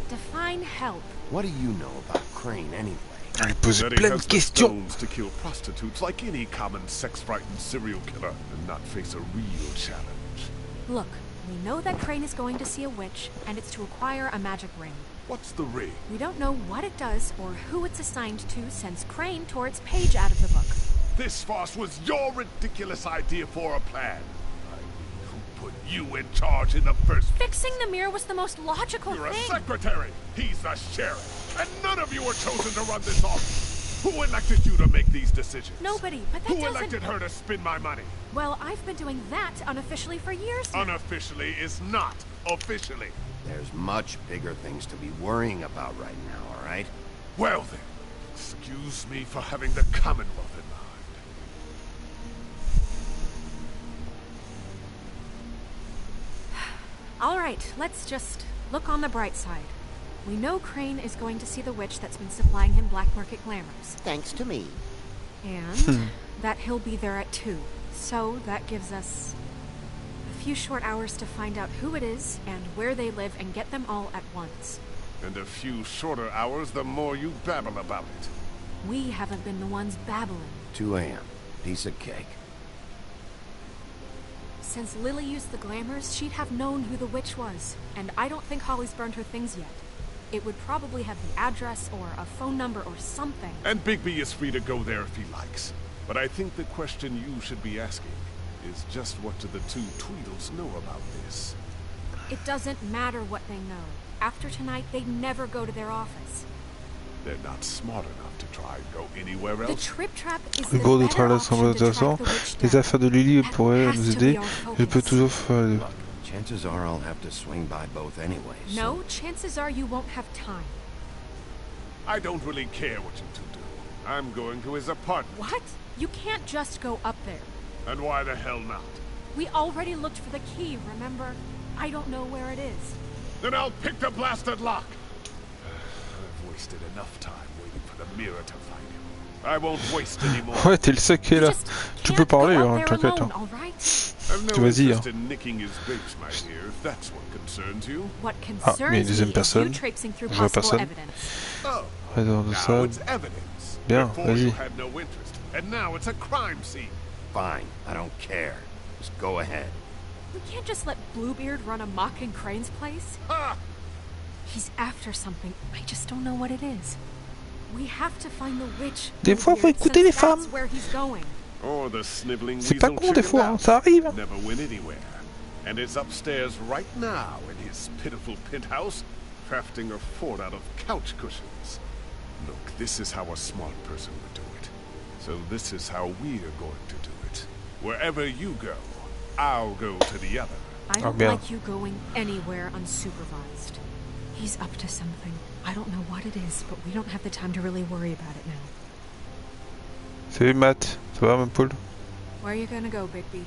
[SPEAKER 6] Define help.
[SPEAKER 4] What do you know about Crane anyway?
[SPEAKER 1] Elle pose
[SPEAKER 12] That he
[SPEAKER 1] plein de
[SPEAKER 12] has the
[SPEAKER 1] questions.
[SPEAKER 12] stones to kill prostitutes like any common sex-frightened serial killer and not face a real challenge.
[SPEAKER 6] Look, we know that Crane is going to see a witch, and it's to acquire a magic ring.
[SPEAKER 12] What's the ring?
[SPEAKER 6] We don't know what it does or who it's assigned to since Crane tore its page out of the book.
[SPEAKER 12] This farce was your ridiculous idea for a plan. Who put you in charge in the first place?
[SPEAKER 6] Fixing the mirror was the most logical
[SPEAKER 12] You're
[SPEAKER 6] thing.
[SPEAKER 12] a secretary. He's the sheriff. And none of you were chosen to run this office. Who elected you to make these decisions?
[SPEAKER 6] Nobody, but that
[SPEAKER 12] Who
[SPEAKER 6] doesn't...
[SPEAKER 12] elected her to spend my money?
[SPEAKER 6] Well, I've been doing that unofficially for years now.
[SPEAKER 12] Unofficially is not officially.
[SPEAKER 4] There's much bigger things to be worrying about right now, all right?
[SPEAKER 12] Well then, excuse me for having the Commonwealth in mind.
[SPEAKER 6] All right, let's just look on the bright side. We know Crane is going to see the witch that's been supplying him black market glamours.
[SPEAKER 14] Thanks to me.
[SPEAKER 6] And that he'll be there at 2. So that gives us a few short hours to find out who it is and where they live and get them all at once.
[SPEAKER 12] And a few shorter hours, the more you babble about it.
[SPEAKER 6] We haven't been the ones babbling.
[SPEAKER 4] 2 a.m. Piece of cake.
[SPEAKER 6] Since Lily used the glamours, she'd have known who the witch was. And I don't think Holly's burned her things yet. It would probably have the address or a phone number or something.
[SPEAKER 12] And Bigby is free to go there if he likes. But I think the question you should be asking is just what do the 2 Tweedles know about this?
[SPEAKER 6] It doesn't matter what they know. After tonight, they'd never go to their office.
[SPEAKER 12] They're not smart enough to try and go anywhere
[SPEAKER 6] The
[SPEAKER 12] else.
[SPEAKER 6] trip trap is
[SPEAKER 1] Le
[SPEAKER 6] the
[SPEAKER 1] bureau de
[SPEAKER 6] better
[SPEAKER 1] travail
[SPEAKER 6] option
[SPEAKER 1] semble
[SPEAKER 6] to track
[SPEAKER 1] intéressant.
[SPEAKER 6] the witch
[SPEAKER 1] Les
[SPEAKER 6] down.
[SPEAKER 1] affaires de Lily
[SPEAKER 6] That
[SPEAKER 1] pourraient
[SPEAKER 6] has
[SPEAKER 1] nous
[SPEAKER 6] to be
[SPEAKER 1] aider.
[SPEAKER 6] our
[SPEAKER 1] Je peux
[SPEAKER 6] focus.
[SPEAKER 1] toujours faire les deux.
[SPEAKER 4] Look, chances are I'll have to swing by both anyway.
[SPEAKER 6] No, chances are you won't have time.
[SPEAKER 12] I don't really care what you 2 do. I'm going to his apartment.
[SPEAKER 6] What? You can't just go up there.
[SPEAKER 12] And why the hell not?
[SPEAKER 6] We already looked for the key, remember? I don't know where it is.
[SPEAKER 12] Then I'll pick the blasted lock. I've wasted enough time waiting for the mirror to find him. I won't waste any more.
[SPEAKER 1] Ouais, t'es le seul qui est là. Tu peux parler, hein, t'inquiète. Hein.
[SPEAKER 12] I've no
[SPEAKER 1] Vas-y.
[SPEAKER 12] interest in nicking his babes, my dear, if that's what concerns you.
[SPEAKER 6] What
[SPEAKER 1] Ah, mais
[SPEAKER 6] concerns me
[SPEAKER 1] deuxième
[SPEAKER 6] is
[SPEAKER 1] personne.
[SPEAKER 6] you traipsing through
[SPEAKER 1] Vraie
[SPEAKER 6] possible
[SPEAKER 1] personne.
[SPEAKER 6] evidence.
[SPEAKER 12] Oh,
[SPEAKER 1] Présent de
[SPEAKER 12] now
[SPEAKER 1] ça.
[SPEAKER 12] it's evidence.
[SPEAKER 1] Bien,
[SPEAKER 12] Before
[SPEAKER 1] vas-y.
[SPEAKER 12] you had no interest, and now it's a crime scene.
[SPEAKER 4] Fine, I don't care. Just go ahead.
[SPEAKER 6] We can't just let Bluebeard run amok in Crane's place.
[SPEAKER 12] Ha!
[SPEAKER 6] He's after something. I just don't know what it is. We have to find the witch.
[SPEAKER 1] Des fois, faut
[SPEAKER 6] Bluebeard,
[SPEAKER 1] écouter
[SPEAKER 6] since
[SPEAKER 1] les
[SPEAKER 6] that's
[SPEAKER 1] femmes.
[SPEAKER 6] where he's going.
[SPEAKER 12] Or the sniveling
[SPEAKER 1] C'est pas
[SPEAKER 12] weasel
[SPEAKER 1] con des
[SPEAKER 12] chickened
[SPEAKER 1] fois, hein,
[SPEAKER 12] out.
[SPEAKER 1] ça arrive.
[SPEAKER 12] Never went anywhere. And is upstairs right now in his pitiful penthouse, crafting a fort out of couch cushions. Look, this is how a smart person would do it. So this is how we're going to do it. Wherever you go, I'll go to the other.
[SPEAKER 6] I don't like you going anywhere unsupervised. He's up to something. I don't know what it is, but we don't have the time to really worry about it now.
[SPEAKER 1] Salut Matt, ça va, mon poule?
[SPEAKER 6] Where are you gonna go, Bigby?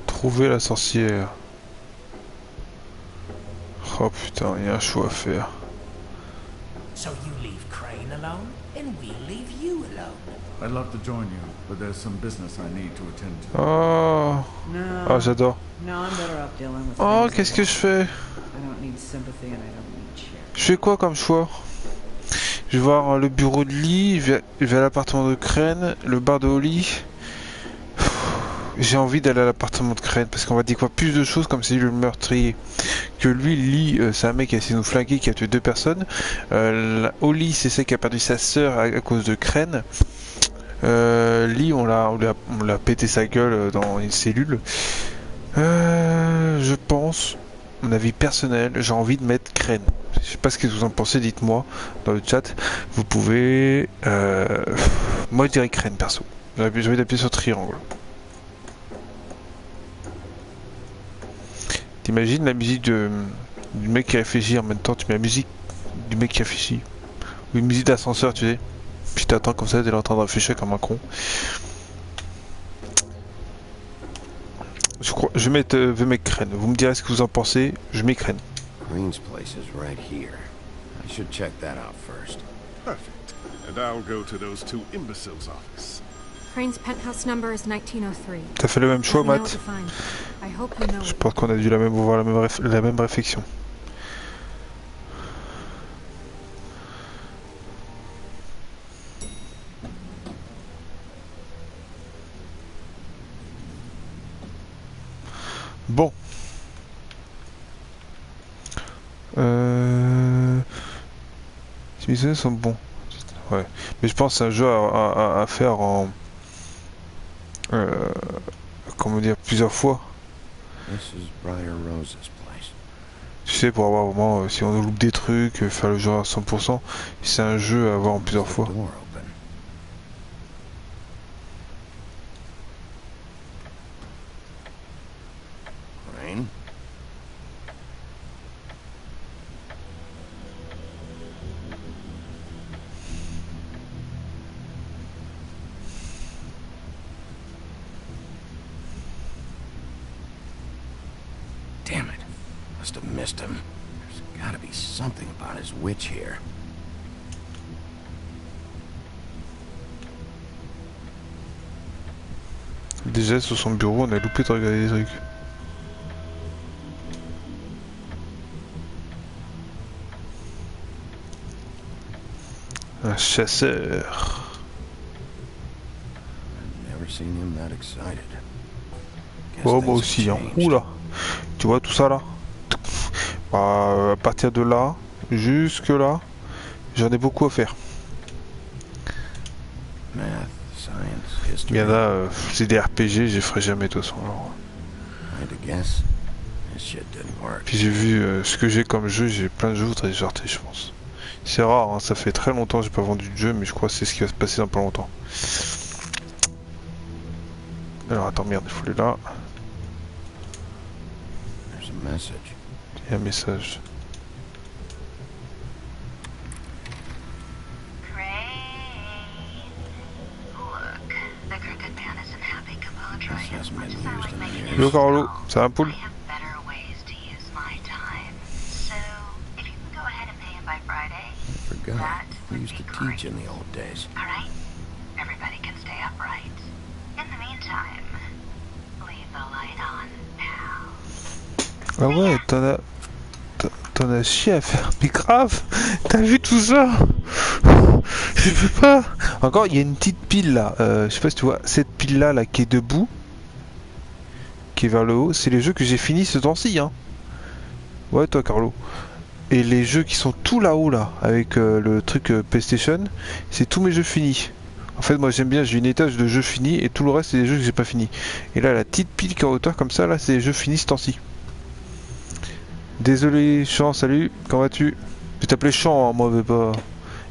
[SPEAKER 1] Trouver la sorcière. Oh putain, il y a un choix à faire.
[SPEAKER 10] So you leave Crane alone, and we leave you alone.
[SPEAKER 2] I'd love to join you, but there's some business I need to attend to.
[SPEAKER 1] Oh,
[SPEAKER 15] No.
[SPEAKER 1] ah, j'adore.
[SPEAKER 15] No, I'm better off dealing with
[SPEAKER 1] Oh,
[SPEAKER 15] things
[SPEAKER 1] qu'est-ce que je fais?
[SPEAKER 15] I don't need sympathy and I don't need charity.
[SPEAKER 1] Je fais quoi comme choix? Je vais voir le bureau de Lee, je vais à l'appartement de Crane, le bar de Holly. J'ai envie d'aller à l'appartement de Crane parce qu'on va découvrir plus de choses comme c'est lui le meurtrier. Que lui, Lee, c'est un mec qui a essayé de nous flinguer, qui a tué 2 personnes. Holly, c'est celle qui a perdu sa sœur à cause de Crane. Lee, on l'a pété sa gueule dans une cellule. Je pense, mon avis personnel, j'ai envie de mettre Crane. Je sais pas ce que vous en pensez, dites-moi dans le chat. Vous pouvez... Moi je dirais Crane perso. J'ai envie d'appuyer sur triangle. T'imagines la musique du mec qui réfléchit en même temps, tu mets la musique du mec qui réfléchit. Ou une musique d'ascenseur, tu sais. Puis t'attends comme ça, t'es là en train de réfléchir comme un con. Je vais mettre Crane. Vous me direz ce que vous en pensez. Je mets Crane.
[SPEAKER 4] Green's place is right here. I should check that out first.
[SPEAKER 12] Perfect. And I'll go to those 2 imbeciles' office.
[SPEAKER 6] Crane's penthouse number is 1903.
[SPEAKER 1] T'as fait le même choix,
[SPEAKER 6] Let me know
[SPEAKER 1] Matt?
[SPEAKER 6] what you find. I hope you know
[SPEAKER 1] Je
[SPEAKER 6] what
[SPEAKER 1] pense qu'on a dû voir la même réflexion. Bon. Les missions sont bons. Ouais. Mais je pense que c'est un jeu à faire en... comment dire, plusieurs fois. Tu sais, pour avoir vraiment... si on loupe des trucs, faire le jeu à 100%, c'est un jeu à avoir en plusieurs fois.
[SPEAKER 4] Damn it. Must have missed him. There's gotta be something about his witch here.
[SPEAKER 1] Déjà sur son bureau, on a loupé de regarder des trucs. Un chasseur. Oh, moi aussi, hein. Oula. Tu vois tout ça là? À partir de là, jusque là, j'en ai beaucoup à faire. Il y en a, c'est des RPG, je ferai jamais de toute façon. Alors. Puis j'ai vu ce que j'ai comme jeu, j'ai plein de jeux à télécharger, je pense. C'est rare, hein, ça fait très longtemps que j'ai pas vendu de jeu, mais je crois que c'est ce qui va se passer dans pas longtemps. Alors attends, merde, il faut aller là. Il y a un message. Yo Carlo, ça va poule?
[SPEAKER 4] We used to teach in the old days.
[SPEAKER 16] Alright? Everybody can stay upright. In the meantime, leave the light on, pal.
[SPEAKER 1] Ah ouais, t'en as chié à faire, mais grave. T'as vu tout ça? Je peux pas. Encore, il y a une petite pile là. Je sais pas si tu vois cette pile là qui est debout, qui est vers le haut. C'est les jeux que j'ai fini ce temps-ci, hein. Ouais, toi, Carlo. Et les jeux qui sont tout là-haut là, avec le truc PlayStation, c'est tous mes jeux finis. En fait, moi j'aime bien, j'ai une étage de jeux finis et tout le reste c'est des jeux que j'ai pas finis. Et là, la petite pile qui est en hauteur comme ça, là, c'est des jeux finis ce temps-ci. Désolé, Champ, salut, comment vas-tu? Je t'appelais Champ, hein, moi, mais pas.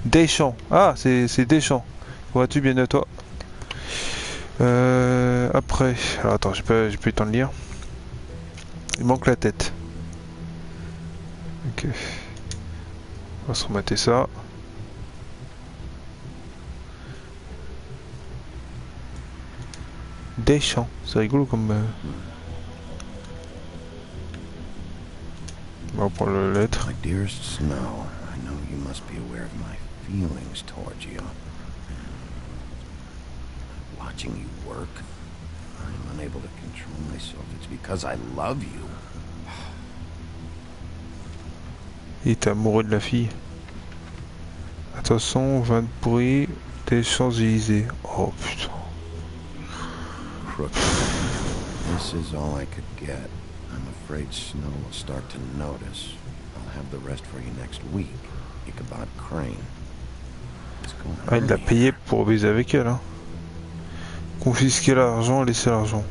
[SPEAKER 1] Deschamps. Ah, c'est Deschamps. Comment vas-tu? Bienvenue à toi. Après, alors attends, j'ai pas eu le temps de lire. Il manque la tête. Ok. On va se remater ça. Deschamps, c'est rigolo comme... On va prendre la lettre.
[SPEAKER 4] My dearest Snow, I know you must be aware of my feelings towards you. Watching you work, I'm unable to control myself. It's because I love you.
[SPEAKER 1] Il est amoureux de la fille. Attention, vin de bruit des Champs-Élysées. Oh putain.
[SPEAKER 4] This is all I could get. I'm afraid Snow will start to notice. I'll have the rest for you next week. Ichabod Crane.
[SPEAKER 1] Ah, il l'a payé pour baiser avec elle, hein. Confisquer l'argent, laisser l'argent.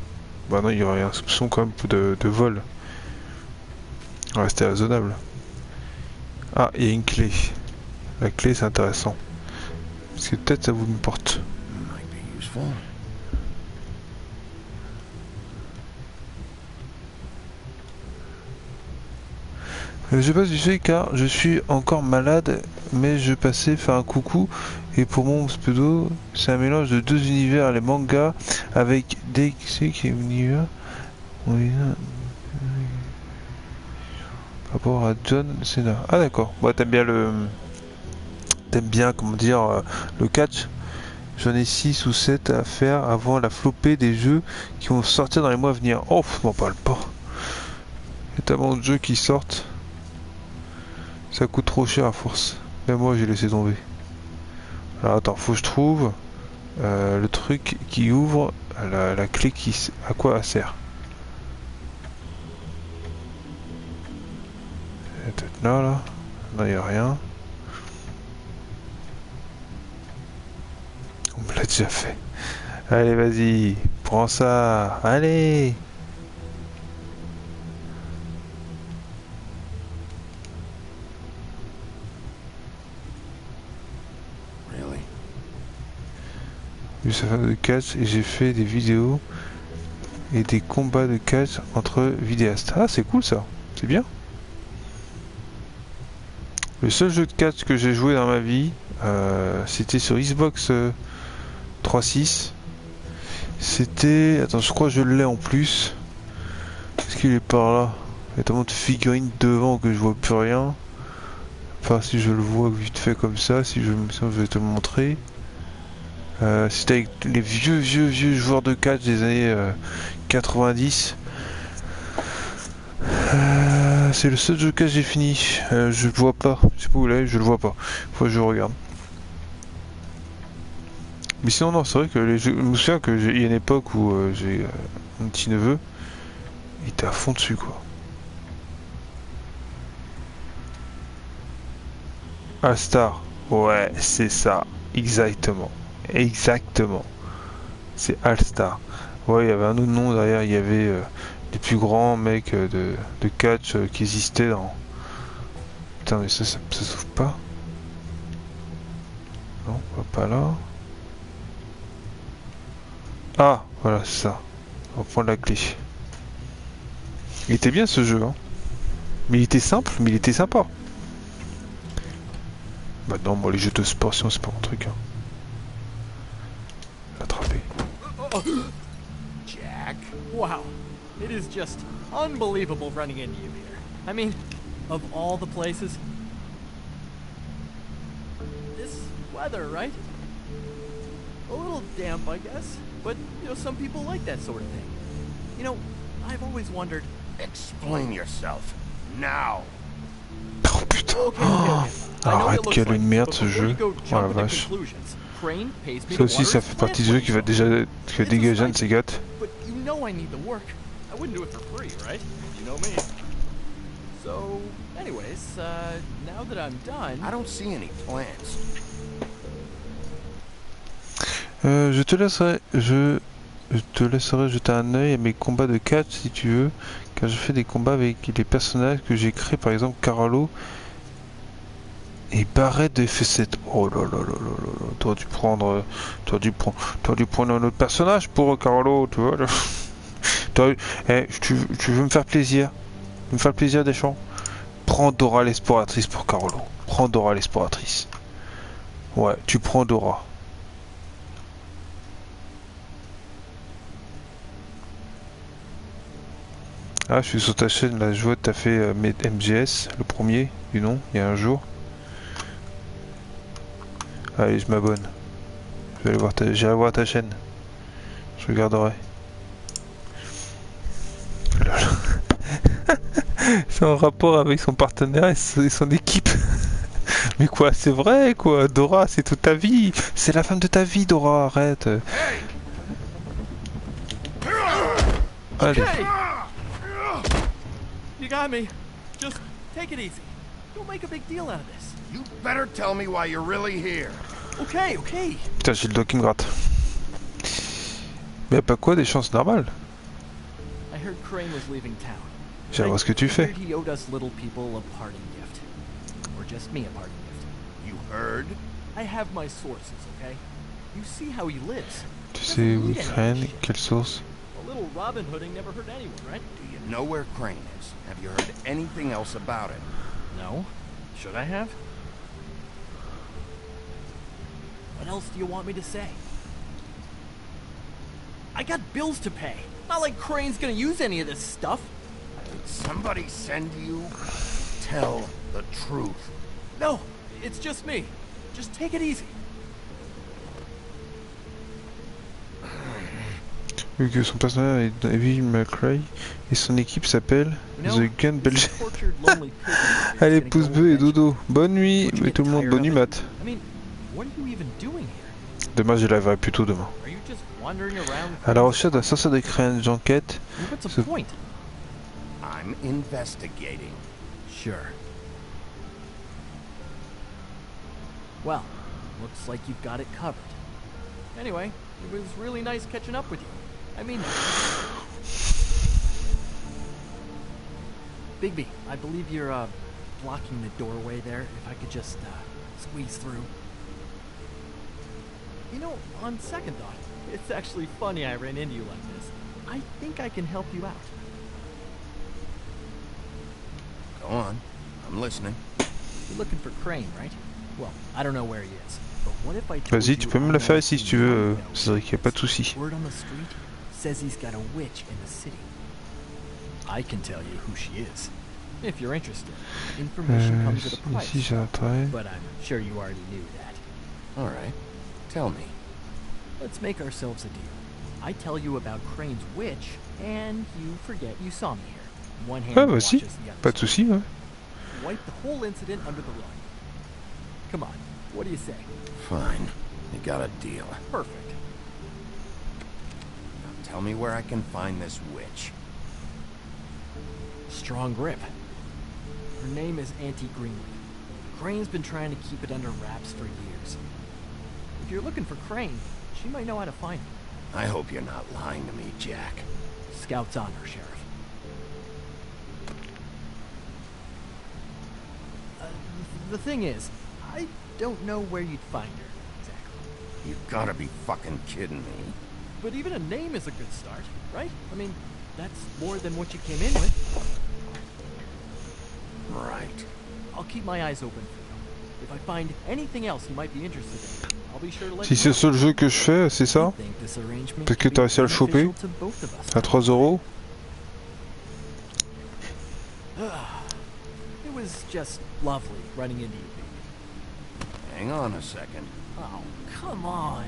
[SPEAKER 1] Bah non, il y aurait un soupçon quand même de vol. Rester raisonnable. Ah, il y a une clé. La clé, c'est intéressant. Parce que peut-être ça vous me porte. Je passe du fait car je suis encore malade, mais je passais faire un coucou. Et pour mon pseudo, c'est un mélange de deux univers, les mangas avec des univers. Par rapport à John Cena. Ah d'accord. Bon, t'aimes bien comment dire, le catch. J'en ai 6 ou 7 à faire avant la flopée des jeux qui vont sortir dans les mois à venir. Oh, m'en parle pas. Il y a tellement de jeux qui sortent. Ça coûte trop cher à force. Même moi, j'ai laissé tomber. Alors attends, faut que je trouve le truc qui ouvre la clé qui... À quoi elle sert? Peut-être là, là. Non, il n'y a rien. On me l'a déjà fait. Allez, vas-y. Prends ça. Allez.
[SPEAKER 4] Really?
[SPEAKER 1] Je sais faire de catch et j'ai fait des vidéos et des combats de catch entre vidéastes. Ah, c'est cool ça. C'est bien. Le seul jeu de catch que j'ai joué dans ma vie, c'était sur Xbox 3.6. C'était... Attends, je crois que je l'ai en plus. Est-ce qu'il est par là? Il y a tellement de figurines devant que je vois plus rien. Enfin, si je le vois vite fait comme ça, sinon je vais te le montrer. C'était avec les vieux joueurs de catch des années 90. C'est le seul jeu que j'ai fini. Je le vois pas. Je sais pas où il est, je le vois pas. Faut que je regarde. Mais sinon, non, c'est vrai que les jeux. Je me souviens qu'il y a une époque où j'ai mon petit neveu. Il était à fond dessus, quoi. All-Star. Ouais, c'est ça. Exactement. Exactement. C'est All-Star. Ouais, il y avait un autre nom derrière. Il y avait les plus grands mecs de catch qui existaient dans... Putain, mais ça s'ouvre pas. Non, pas là. Ah, voilà, c'est ça. On va prendre la clé. Il était bien ce jeu, hein. Mais il était simple, mais il était sympa. Bah non, moi les jeux de sport, sinon c'est pas mon truc, hein. L'attraper.
[SPEAKER 7] Jack, wow. It is just unbelievable running into you here. I mean, of all the places. This weather, right? A little damp, I guess. But, you know, some people like that sort of thing. You know, I've always wondered...
[SPEAKER 4] Explain yourself. Now.
[SPEAKER 1] Oh putain. Arrête, quelle une merde ce jeu. Oh la vache. Ça aussi, ça fait partie du jeu qui va déjà dégager un de ces gâtes.
[SPEAKER 7] But you know I need the work. I wouldn't do it for free, right? You know me. So, anyways, now that I'm done...
[SPEAKER 4] I don't see any plans.
[SPEAKER 1] Je te laisserai jeter un œil à mes combats de catch si tu veux, car je fais des combats avec les personnages que j'ai créés, par exemple Carlo et Barrette de F7. Oh là là là là là, t'aurais dû prendre un autre personnage pour Carlo, tu vois. Tu veux me faire plaisir, Deschamps. Prends Dora l'exploratrice pour Carlo. Prends Dora l'exploratrice. Ouais, tu prends Dora. Ah, je suis sur ta chaîne, là, je vois que t'as fait MGS, le premier du nom, il y a un jour. Allez, je m'abonne. J'irai voir ta chaîne. Je regarderai. C'est en rapport avec son partenaire et son équipe. Mais quoi, c'est vrai, quoi. Dora, c'est toute ta vie. C'est la femme de ta vie, Dora, arrête. Allez.
[SPEAKER 7] You got me. Just take it easy. Don't make a big deal out of this.
[SPEAKER 4] You better tell me why you're really here.
[SPEAKER 7] Okay, okay.
[SPEAKER 1] Putain, j'ai le doigt qui me gratte. Mais pas quoi, des chances normales.
[SPEAKER 7] I heard Crane was leaving town.
[SPEAKER 1] J'ai voir ce que tu fais.
[SPEAKER 7] He owed us little people a parting gift. Or just me a parting gift.
[SPEAKER 4] You heard?
[SPEAKER 7] I have my sources, okay? You see how he lives.
[SPEAKER 1] Tu sais où Crane, quelle source?
[SPEAKER 7] A little Robin Hooding never hurt anyone, right?
[SPEAKER 4] Do you know where Crane is? Have you heard anything else about it?
[SPEAKER 7] No. Should I have? What else do you want me to say? I got bills to pay. Not like Crane's gonna use any of this stuff.
[SPEAKER 4] Did somebody send you? Tell the truth.
[SPEAKER 7] No, it's just me. Just take it easy.
[SPEAKER 1] Vu que son personnage est David McRae et son équipe s'appelle The Gun Belgian. Allez, pouce bleu et dodo. Bonne nuit, mais tout le monde, bonne nuit, Matt. Demain, je la verrai plutôt demain. À la recherche d'un censeur d'écrire d'enquête.
[SPEAKER 4] I'm investigating.
[SPEAKER 7] Sure. Well, looks like you've got it covered. Anyway, it was really nice catching up with you. I mean, Bigby, I believe you're blocking the doorway there. If I could just squeeze through. You know, on second thought, it's actually funny I ran into you like this. I think I can help you out.
[SPEAKER 4] Go on. I'm listening.
[SPEAKER 7] You're looking for Crane, right? Well, I don't know where he is. But what if I told
[SPEAKER 1] Vas-y, tu peux me la faire ici si tu veux,
[SPEAKER 7] you
[SPEAKER 1] Cédric, y a pas de souci.
[SPEAKER 7] Word on the street says he's got a witch in the city. I can tell you who she is, if you're interested. Information comes at a price,
[SPEAKER 1] Ici, j'ai un trait.
[SPEAKER 7] but I'm sure you already knew that.
[SPEAKER 4] All right. Tell me.
[SPEAKER 7] Let's make ourselves a deal. I tell you about Crane's witch, and you forget you saw me here. One hand
[SPEAKER 1] Ah bah si,
[SPEAKER 7] watches the other.
[SPEAKER 1] pas de souci, ouais.
[SPEAKER 7] Wipe the whole incident under the rug. Come on, what do you say?
[SPEAKER 4] Fine. You got a deal.
[SPEAKER 7] Perfect.
[SPEAKER 4] Now tell me where I can find this witch.
[SPEAKER 7] Strong grip. Her name is Auntie Greenleaf. Crane's been trying to keep it under wraps for years. If you're looking for Crane, she might know how to find him.
[SPEAKER 4] I hope you're not lying to me, Jack.
[SPEAKER 7] Scout's on her, Sheriff. The thing is, I don't know where you'd find her, exactly.
[SPEAKER 4] You've gotta be fucking kidding me.
[SPEAKER 7] But even a name is a good start, right? I mean, that's more than what you came in with.
[SPEAKER 4] Right.
[SPEAKER 7] I'll keep my eyes open for you. If I find anything else you might be interested in, I'll be sure to let
[SPEAKER 1] Si
[SPEAKER 7] you
[SPEAKER 1] c'est le seul jeu que je fais, c'est ça? Peut-être que t'as réussi à le choper à 3 €.
[SPEAKER 7] It was just lovely running into you, baby.
[SPEAKER 4] Hang on a second.
[SPEAKER 7] Oh, come on.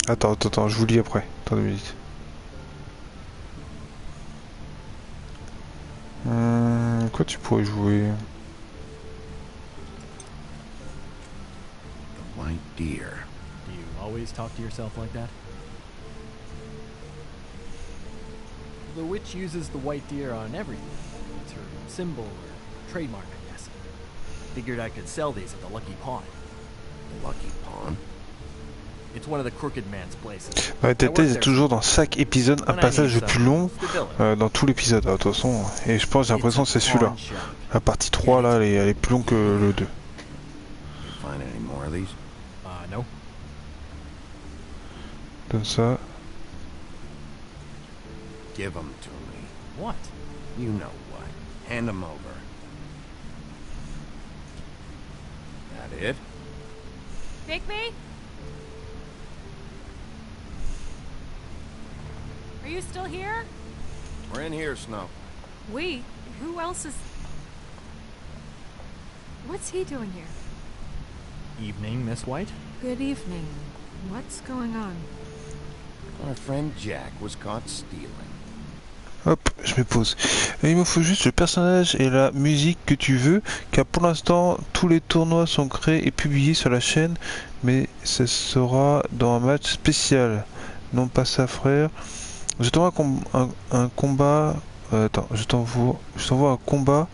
[SPEAKER 1] Attends, je vous lis après. Attends 2 minutes. Quoi tu pourrais jouer?
[SPEAKER 4] The white deer.
[SPEAKER 7] Do you always talk to yourself like that? The witch uses the white deer on everything. It's her symbol or trademark, I guess. Figured I could sell these at the Lucky Pawn.
[SPEAKER 4] The Lucky Pawn?
[SPEAKER 7] It's one of the crooked man's places.
[SPEAKER 1] Ouais, Tété, c'est toujours dans chaque épisode un passage le plus long dans tout l'épisode, de toute façon. Et je pense, j'ai l'impression que c'est celui-là. La partie 3, là, elle est plus longue que le 2.
[SPEAKER 4] Find any more of these?
[SPEAKER 7] No.
[SPEAKER 1] Donne ça.
[SPEAKER 4] Give them to me.
[SPEAKER 7] What?
[SPEAKER 4] You know what. Hand them over. That it?
[SPEAKER 6] Bigby? Are you still here?
[SPEAKER 4] We're in here, Snow.
[SPEAKER 6] We? Who else is... What's he doing here?
[SPEAKER 7] Evening, Miss White.
[SPEAKER 6] Good evening. What's going on?
[SPEAKER 4] Our friend Jack was caught stealing.
[SPEAKER 1] Hop, je me pose. Et il me faut juste le personnage et la musique que tu veux, car pour l'instant, tous les tournois sont créés et publiés sur la chaîne, mais ce sera dans un match spécial. Non pas ça, frère. Je t'envoie un combat... attends, je t'envoie un combat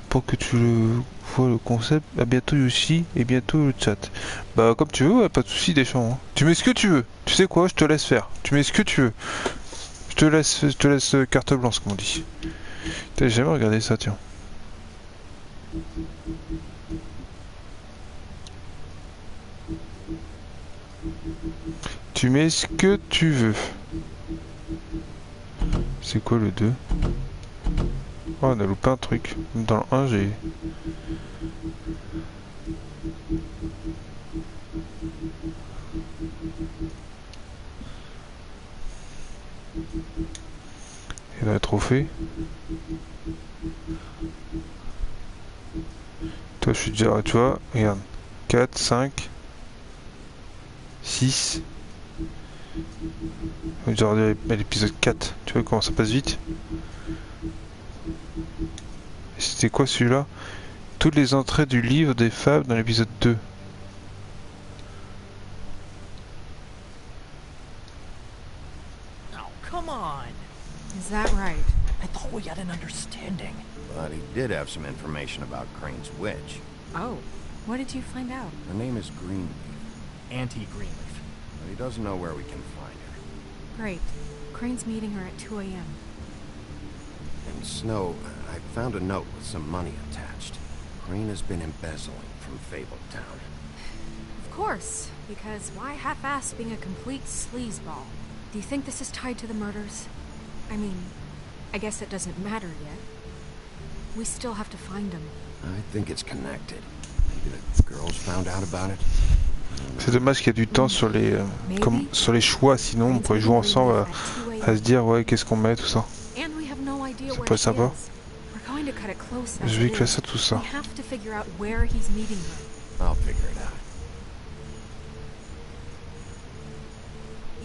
[SPEAKER 1] pour que tu le vois le concept. À bientôt Yoshi et bientôt le chat. Bah comme tu veux, ouais, pas de soucis Deschamps. Hein. Tu mets ce que tu veux. Tu sais quoi, je te laisse faire. Tu mets ce que tu veux. Je te laisse carte blanche comme on dit. T'as jamais regardé ça, tiens. Tu mets ce que tu veux. C'est quoi le 2? Oh, on a loupé un truc. Dans le 1, j'ai... Il y a un trophée. Toi, je suis déjà... Tu vois, regarde. 4, 5... 6... Genre à l'épisode 4, tu vois comment ça passe vite. Et c'était quoi celui-là? Toutes les entrées du livre des fables dans l'épisode 2.
[SPEAKER 10] Oh, come on!
[SPEAKER 6] Is that right?
[SPEAKER 10] I thought we had an understanding.
[SPEAKER 4] But he did have some information about Crane's witch.
[SPEAKER 6] Oh, what did you find out?
[SPEAKER 4] Her name is Greenleaf.
[SPEAKER 10] Auntie Greenleaf.
[SPEAKER 4] But he doesn't know where we can find her.
[SPEAKER 6] Great. Crane's meeting her at 2 a.m.
[SPEAKER 4] And Snow, I found a note with some money attached. Crane has been embezzling from Fabletown.
[SPEAKER 6] Of course, because why half-ass being a complete sleazeball? Do you think this is tied to the murders? I mean, I guess it doesn't matter yet. We still have to find him.
[SPEAKER 4] I think it's connected. Maybe the girls found out about it.
[SPEAKER 1] C'est dommage qu'il y a du temps sur les sur les choix, sinon on pourrait jouer ensemble à se dire ouais qu'est-ce qu'on met tout ça. Ça pourrait être sympa. Je vais classer tout ça.
[SPEAKER 6] We have to figure out where he's meeting her.
[SPEAKER 4] I'll figure it out.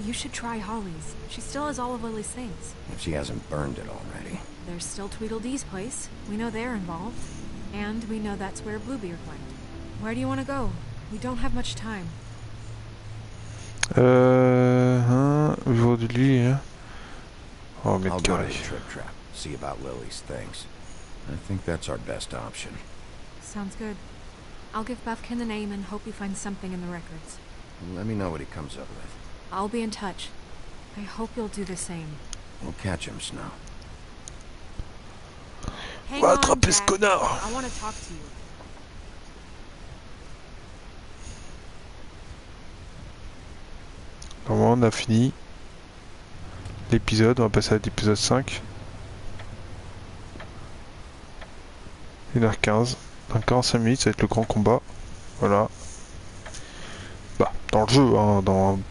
[SPEAKER 6] You should try Holly's. She still has all of Lily's things.
[SPEAKER 4] If she hasn't burned it already.
[SPEAKER 6] There's still Tweedledee's place. We know they're involved. And we know that's where Bluebeard went. Where do you want to go? We don't have much time.
[SPEAKER 1] Aujourd'hui, hein. Oh, mais
[SPEAKER 4] I'll go to the Trip Trap. See about Lily's things. I think that's our best option.
[SPEAKER 6] Sounds good. I'll give Buffkin the name and hope he finds something in the records.
[SPEAKER 4] Let me know what he comes up with.
[SPEAKER 6] I'll be in touch. I hope you'll do the same.
[SPEAKER 4] We'll catch him, Snow.
[SPEAKER 6] Hang on, Jack. I want to talk to you.
[SPEAKER 1] Normalement on a fini l'épisode, on va passer à l'épisode 5. 1h15. Dans 45 minutes ça va être le grand combat. Voilà. Bah, dans le jeu, hein,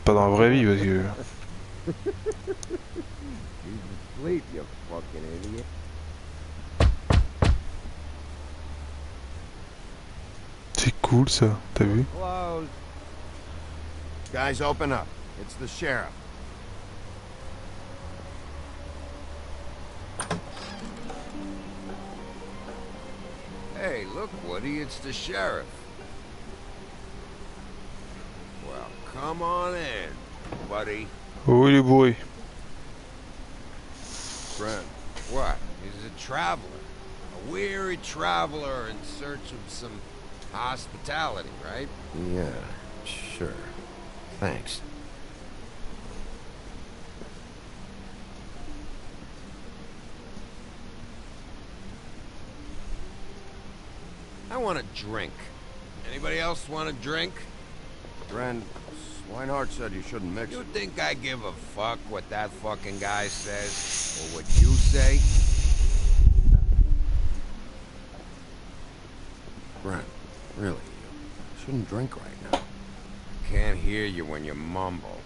[SPEAKER 1] pas dans la vraie vie parce que... C'est cool ça, t'as vu?
[SPEAKER 4] Guys, open up. It's the sheriff.
[SPEAKER 8] Hey, look, Woody, it's the sheriff. Well, come on in, buddy.
[SPEAKER 1] Oh, il est bourré.
[SPEAKER 8] Friend. What? He's a traveler. A weary traveler in search of some hospitality, right?
[SPEAKER 4] Yeah, sure. Thanks.
[SPEAKER 8] I want a drink. Anybody else want a drink?
[SPEAKER 4] Ren, Swinehart said you shouldn't mix it.
[SPEAKER 8] You think I give a fuck what that fucking guy says? Or what you say?
[SPEAKER 4] Ren, really, you shouldn't drink right now.
[SPEAKER 8] Can't hear you when you mumble.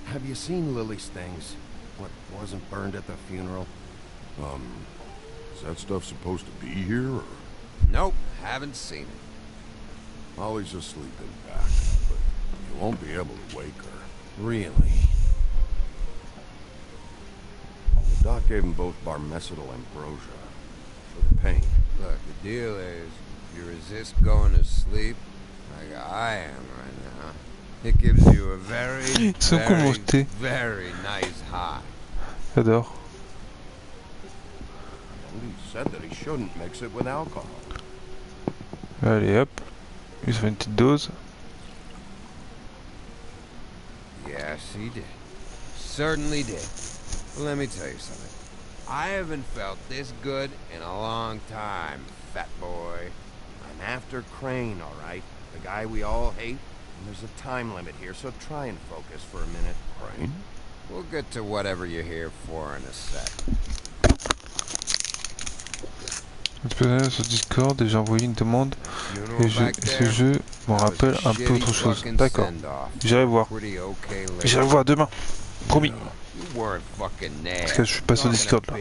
[SPEAKER 4] Have you seen Lily's things? What wasn't burned at the funeral?
[SPEAKER 12] Is that stuff supposed to be here, or...?
[SPEAKER 8] Nope, haven't seen it.
[SPEAKER 12] Holly's asleep in back, but you won't be able to wake her.
[SPEAKER 4] Really?
[SPEAKER 12] The doc gave them both barmecidal ambrosia. For the pain.
[SPEAKER 8] Look, the deal is, if you resist going to sleep, like I am right now, it gives you a very, very nice high.
[SPEAKER 1] J'adore.
[SPEAKER 12] He said that he shouldn't mix it with alcohol.
[SPEAKER 1] Allez hop, il se fait une petite dose.
[SPEAKER 8] Yes, he did. Certainly did. But let me tell you something. I haven't felt this good in a long time, fat boy.
[SPEAKER 4] I'm after Crane, all right? The guy we all hate. And there's a time limit here, so try and focus for a minute.
[SPEAKER 12] Crane?
[SPEAKER 8] We'll get to whatever you're here for in a sec.
[SPEAKER 1] Sur Discord et j'ai envoyé une demande et ce jeu m'en rappelle un peu autre chose. D'accord, j'irai voir. J'irai voir demain, promis. Parce que je suis pas sur Discord là.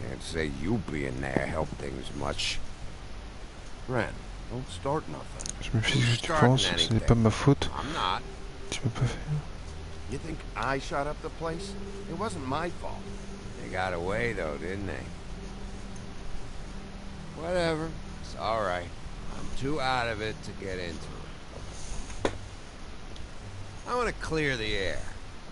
[SPEAKER 8] Can't say you being there helped things much.
[SPEAKER 4] Ren, don't start nothing.
[SPEAKER 1] Je me fie ce que tu penses, ce n'est pas ma faute. Tu peux pas faire.
[SPEAKER 4] You think I shot up the place? It wasn't my fault.
[SPEAKER 8] They got away though, didn't they? Whatever. It's alright. I'm too out of it to get into it. I want to clear the air.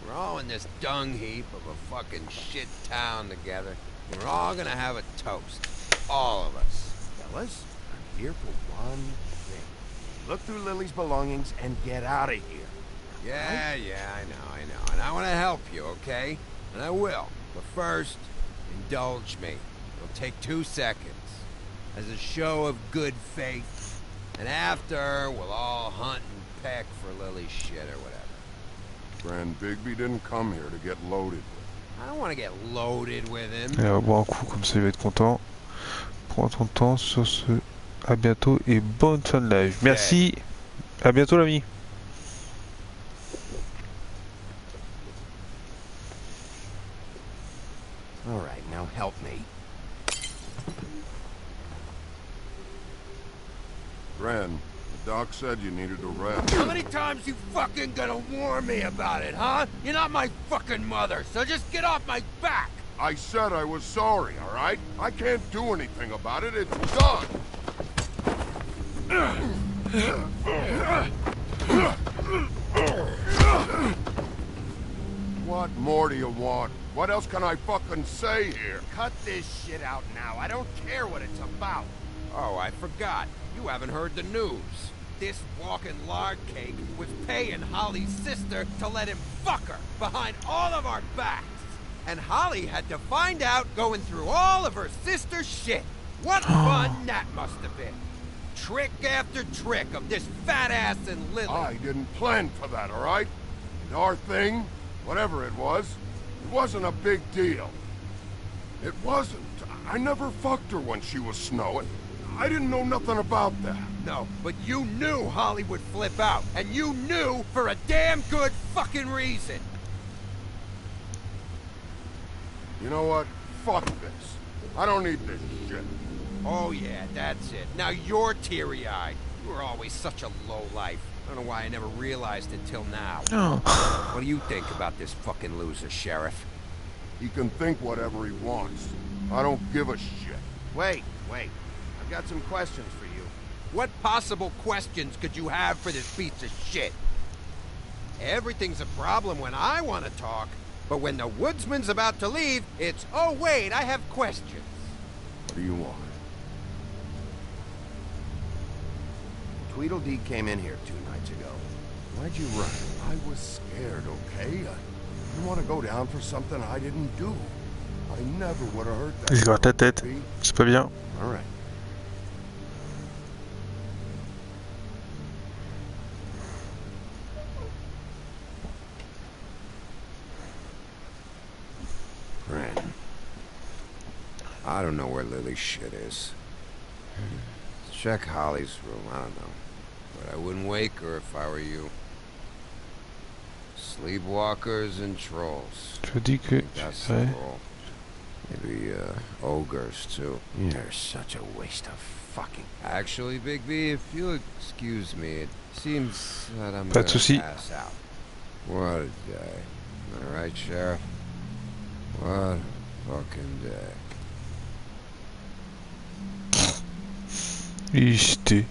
[SPEAKER 8] We're all in this dung heap of a fucking shit town together. We're all gonna have a toast. All of us.
[SPEAKER 4] Fellas, I'm here for one thing. Look through Lily's belongings and get out of here.
[SPEAKER 8] Yeah, I know. And I want to help you, okay? And I will. But first, indulge me. It'll take 2 seconds. As a show of good faith. And after, we'll all hunt and peck for Lily's shit or whatever.
[SPEAKER 12] Grand Bigby didn't come here to get loaded with.
[SPEAKER 8] I don't want to get loaded with him.
[SPEAKER 1] Et on va boire un coup comme ça, il va être content. Prends ton temps sur ce. À bientôt et bonne fin de live. Merci. À bientôt l'ami.
[SPEAKER 4] All right, now help me.
[SPEAKER 12] Gran, the doc said you needed a rest.
[SPEAKER 8] How many times you fucking gonna warn me about it, huh? You're not my fucking mother, so just get off my back!
[SPEAKER 12] I said I was sorry, all right? I can't do anything about it. It's done. What more do you want? What else can I fucking say here?
[SPEAKER 4] Cut this shit out now. I don't care what it's about.
[SPEAKER 8] Oh, I forgot. You haven't heard the news. This walking lard cake was paying Holly's sister to let him fuck her behind all of our backs. And Holly had to find out going through all of her sister's shit. What fun that must have been. Trick after trick of this fat ass and Lily.
[SPEAKER 12] I didn't plan for that, all right? And our thing, whatever it wasn't a big deal. It wasn't. I never fucked her when she was snowing. I didn't know nothing about that.
[SPEAKER 8] No, but you knew Holly would flip out. And you knew for a damn good fucking reason.
[SPEAKER 12] You know what? Fuck this. I don't need this shit.
[SPEAKER 8] Oh yeah, that's it. Now you're teary-eyed. You were always such a lowlife. I don't know why I never realized it till now.
[SPEAKER 1] Oh.
[SPEAKER 8] What do you think about this fucking loser, Sheriff?
[SPEAKER 12] He can think whatever he wants. I don't give a shit.
[SPEAKER 4] Wait. I've got some questions for you.
[SPEAKER 8] What possible questions could you have for this piece of shit? Everything's a problem when I want to talk, but when the woodsman's about to leave, it's, oh wait, I have questions.
[SPEAKER 12] What do you want?
[SPEAKER 4] Tweedledee came in here 2 nights ago. Why'd you run?
[SPEAKER 12] I was scared, okay? I didn't want to go down for something I didn't do. I never would have hurt that.
[SPEAKER 1] Je gratte la tête. C'est pas bien.
[SPEAKER 4] All right.
[SPEAKER 8] Friend. I don't know where Lily's shit is. Check Holly's room, I don't know. But I wouldn't wake her if I were you. Sleepwalkers and trolls.
[SPEAKER 1] Je dis que
[SPEAKER 8] That's
[SPEAKER 1] tu
[SPEAKER 8] the
[SPEAKER 1] sais.
[SPEAKER 8] role. Maybe ogres too.
[SPEAKER 4] You're such a waste of fucking...
[SPEAKER 8] Actually, Big B, if you'll excuse me, it seems that I'm
[SPEAKER 1] Pas
[SPEAKER 8] gonna
[SPEAKER 1] de souci.
[SPEAKER 8] pass out. What a day. Am I right, Sheriff? What a fucking day.
[SPEAKER 1] İşte.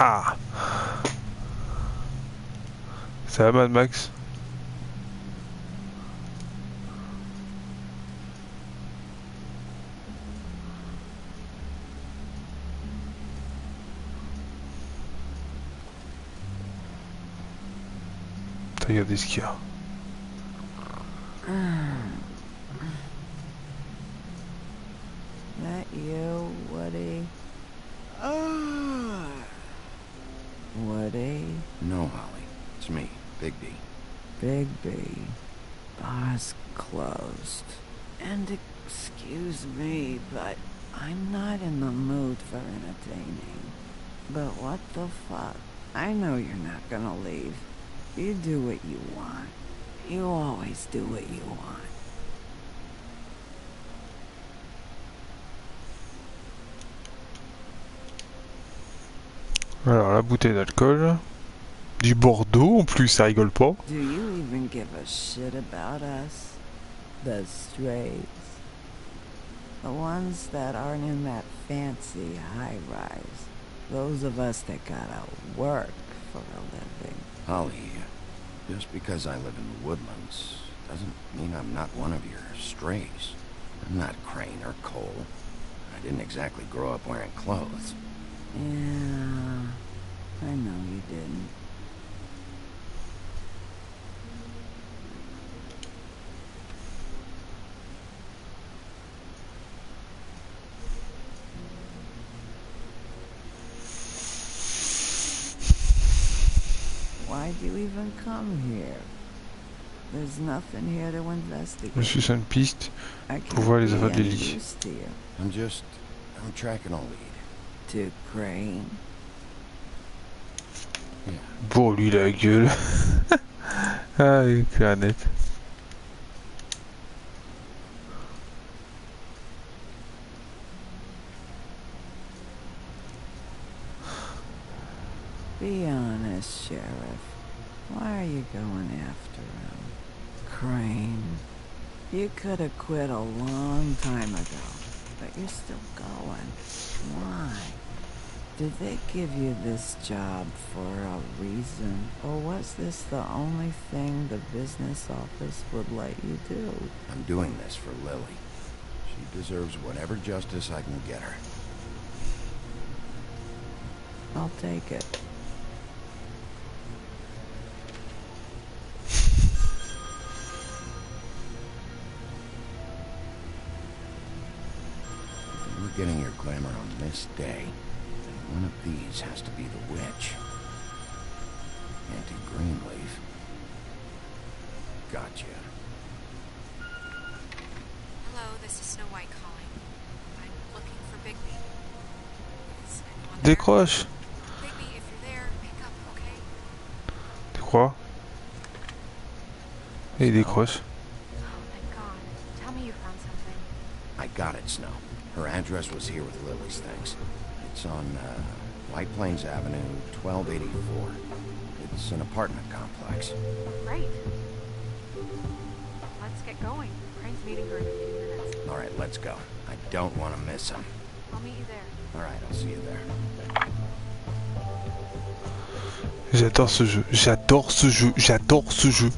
[SPEAKER 1] Ah. Ça va, Mad Max? Regardez ce qu'il y a.
[SPEAKER 3] And excuse me, but I'm not in the mood for entertaining. But what the fuck? I know you're not gonna leave. You do what you want. You always do what you want.
[SPEAKER 1] Alors la bouteille d'alcool. Du Bordeaux en plus, ça rigole pas.
[SPEAKER 3] Do you even give a shit about us? The strays? The ones that aren't in that fancy high-rise. Those of us that gotta work for a living.
[SPEAKER 4] Holly, just because I live in the woodlands doesn't mean I'm not one of your strays. I'm not Crane or Cole. I didn't exactly grow up wearing clothes.
[SPEAKER 3] Yeah, I know you didn't. Why'd you even come here? There's nothing here to investigate.
[SPEAKER 1] Je suis sur une piste pour voir les affaires de Lily.
[SPEAKER 4] I'm tracking a lead.
[SPEAKER 3] To Crane.
[SPEAKER 4] Yeah.
[SPEAKER 1] Bon, lui la gueule. Ah, il est clair net.
[SPEAKER 3] Be honest, Sheriff. Why are you going after him? Crane. You could have quit a long time ago, but you're still going. Why? Did they give you this job for a reason? Or was this the only thing the business office would let you do?
[SPEAKER 4] I'm doing this for Lily. She deserves whatever justice I can get her.
[SPEAKER 3] I'll take it.
[SPEAKER 4] We're getting your glamour on this day. And one of these has to be the witch. Auntie Greenleaf. Gotcha.
[SPEAKER 6] Hello, this is Snow White calling. I'm looking for Bigby. Is anyone there?
[SPEAKER 1] Décroche.
[SPEAKER 6] Bigby, if you're there, pick up, okay?
[SPEAKER 1] Tu crois? Et il décroche.
[SPEAKER 6] Oh, thank God. Tell me you found something.
[SPEAKER 4] I got it, Snow. Her address was here with Lily's things. It's on White Plains Avenue, 1284. It's an apartment complex.
[SPEAKER 6] Great. Let's get going. Crane's meeting her in a few minutes.
[SPEAKER 4] All right, let's go. I don't want to miss him.
[SPEAKER 6] I'll meet you there.
[SPEAKER 4] All right, I'll see you there.
[SPEAKER 1] J'adore ce jeu. J'adore ce jeu. J'adore ce jeu.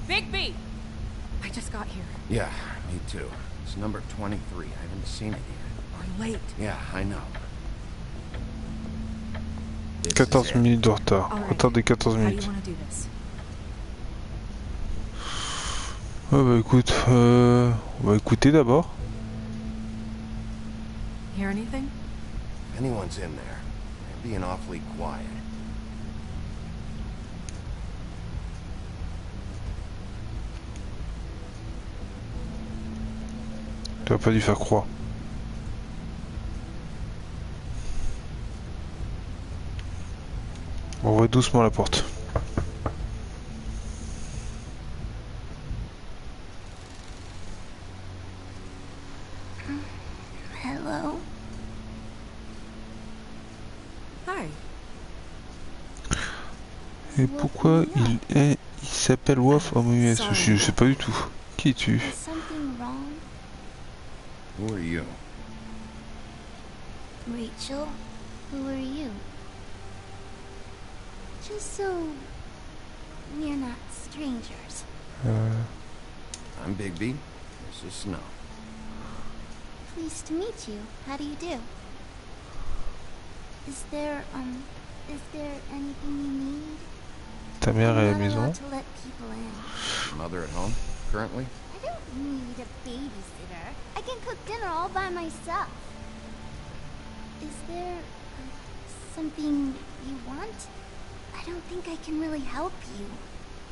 [SPEAKER 6] Bigby! I just got here.
[SPEAKER 4] Yeah, me too. It's number 23. I haven't seen it yet.
[SPEAKER 6] We're late.
[SPEAKER 4] Yeah, I know.
[SPEAKER 1] 14 minutes de retard.
[SPEAKER 6] Right.
[SPEAKER 1] Retard de 14
[SPEAKER 6] How do you
[SPEAKER 1] minutes.
[SPEAKER 6] want to do this?
[SPEAKER 1] Ouais, bah écoute, on va écouter d'abord.
[SPEAKER 6] Hear anything?
[SPEAKER 4] If anyone's in there, they're being awfully quiet.
[SPEAKER 1] Tu n'as pas dû faire croire. On ouvre doucement la porte.
[SPEAKER 5] Hello?
[SPEAKER 6] Hi.
[SPEAKER 1] Et pourquoi il s'appelle Wolf OMS? Je sais pas du tout. Qui es-tu?
[SPEAKER 5] Is something wrong?
[SPEAKER 4] Who are you?
[SPEAKER 5] Rachel, who are you? Just so we're not strangers.
[SPEAKER 4] I'm Bigby. This is Snow.
[SPEAKER 5] Pleased to meet you. How do you do? Is there anything you need?
[SPEAKER 1] Ta mère est à la
[SPEAKER 5] I'm not
[SPEAKER 1] maison.
[SPEAKER 5] allowed to let people in.
[SPEAKER 4] Mother at home, currently?
[SPEAKER 5] I don't need a babysitter. I can cook dinner all by myself. Is there something you want? I don't think I can really help you.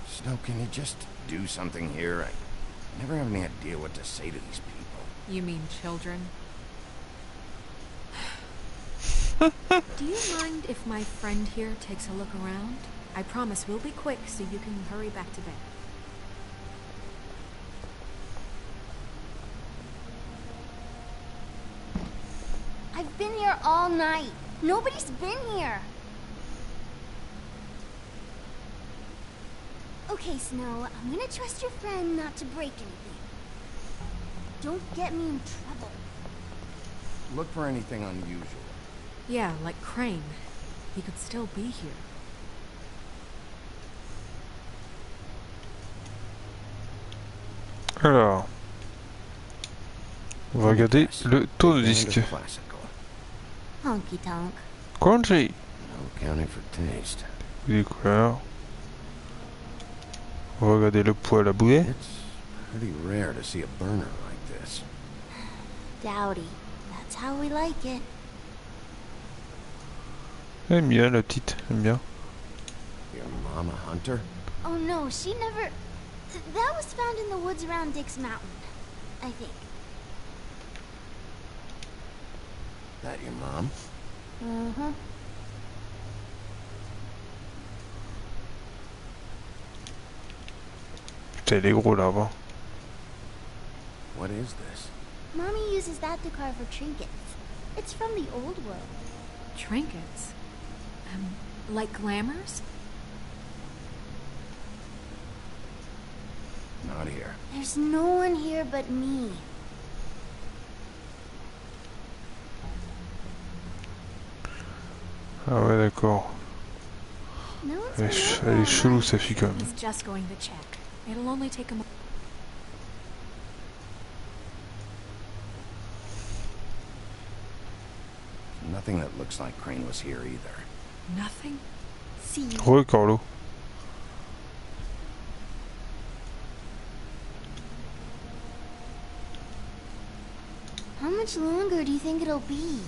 [SPEAKER 4] Snow, can you just do something here? I never have any idea what to say to these people.
[SPEAKER 6] You mean children? Do you mind if my friend here takes a look around? I promise we'll be quick so you can hurry back to bed.
[SPEAKER 17] I've been here all night. Nobody's been here. Okay, Snow, I'm gonna trust your friend not to break anything. Don't get me in trouble.
[SPEAKER 4] Look for anything unusual.
[SPEAKER 6] Yeah, like Crane. He could still be here.
[SPEAKER 1] Alors, on va regarder le tourne-disque.
[SPEAKER 17] Honky tonk.
[SPEAKER 1] Country.
[SPEAKER 4] No accounting for taste.
[SPEAKER 1] Les couleurs. On va regarder le poêle à boulet.
[SPEAKER 4] It's pretty rare to see a burner like this.
[SPEAKER 17] Dowdy. That's how we like it.
[SPEAKER 1] J'aime bien la petite, j'aime bien.
[SPEAKER 4] Your mom a hunter?
[SPEAKER 17] Oh no, she never... That was found in the woods around Dick's Mountain, I think.
[SPEAKER 4] That your mom?
[SPEAKER 17] Uh-huh.
[SPEAKER 1] Putain, il est gros l'arbre.
[SPEAKER 4] What is this?
[SPEAKER 17] Mommy uses that to carve her trinkets. It's from the old world.
[SPEAKER 6] Trinkets? Like glamours?
[SPEAKER 4] Not here.
[SPEAKER 17] There's no one here but me.
[SPEAKER 1] Ah ouais, d'accord.
[SPEAKER 17] No one's
[SPEAKER 1] Elle
[SPEAKER 17] been
[SPEAKER 1] est
[SPEAKER 17] over
[SPEAKER 1] chelou sa fille quand même.
[SPEAKER 6] He's just going to check. It'll only take a moment.
[SPEAKER 4] Nothing that looks like Crane was here either.
[SPEAKER 6] Nothing?
[SPEAKER 17] See.
[SPEAKER 1] Re Carlo.
[SPEAKER 17] How much longer do you think it'll be?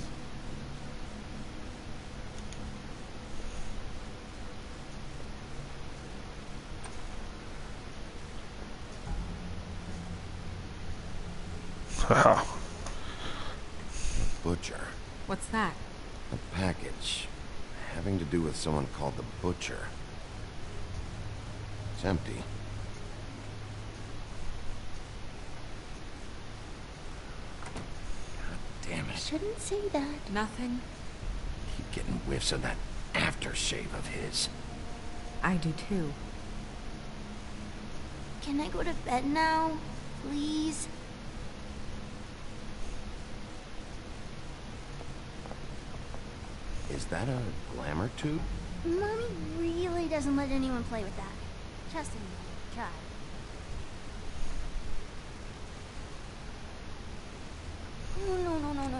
[SPEAKER 1] Ah.
[SPEAKER 4] Butcher.
[SPEAKER 6] What's that?
[SPEAKER 4] A package. Having to do with someone called the Butcher. It's empty. God damn it.
[SPEAKER 17] Shouldn't say that.
[SPEAKER 6] Nothing?
[SPEAKER 4] Keep getting whiffs of that aftershave of his.
[SPEAKER 6] I do too.
[SPEAKER 17] Can I go to bed now? Please?
[SPEAKER 4] Is that a glamour tube?
[SPEAKER 17] Mommy really doesn't let anyone play with that. Trust me, try. Oh,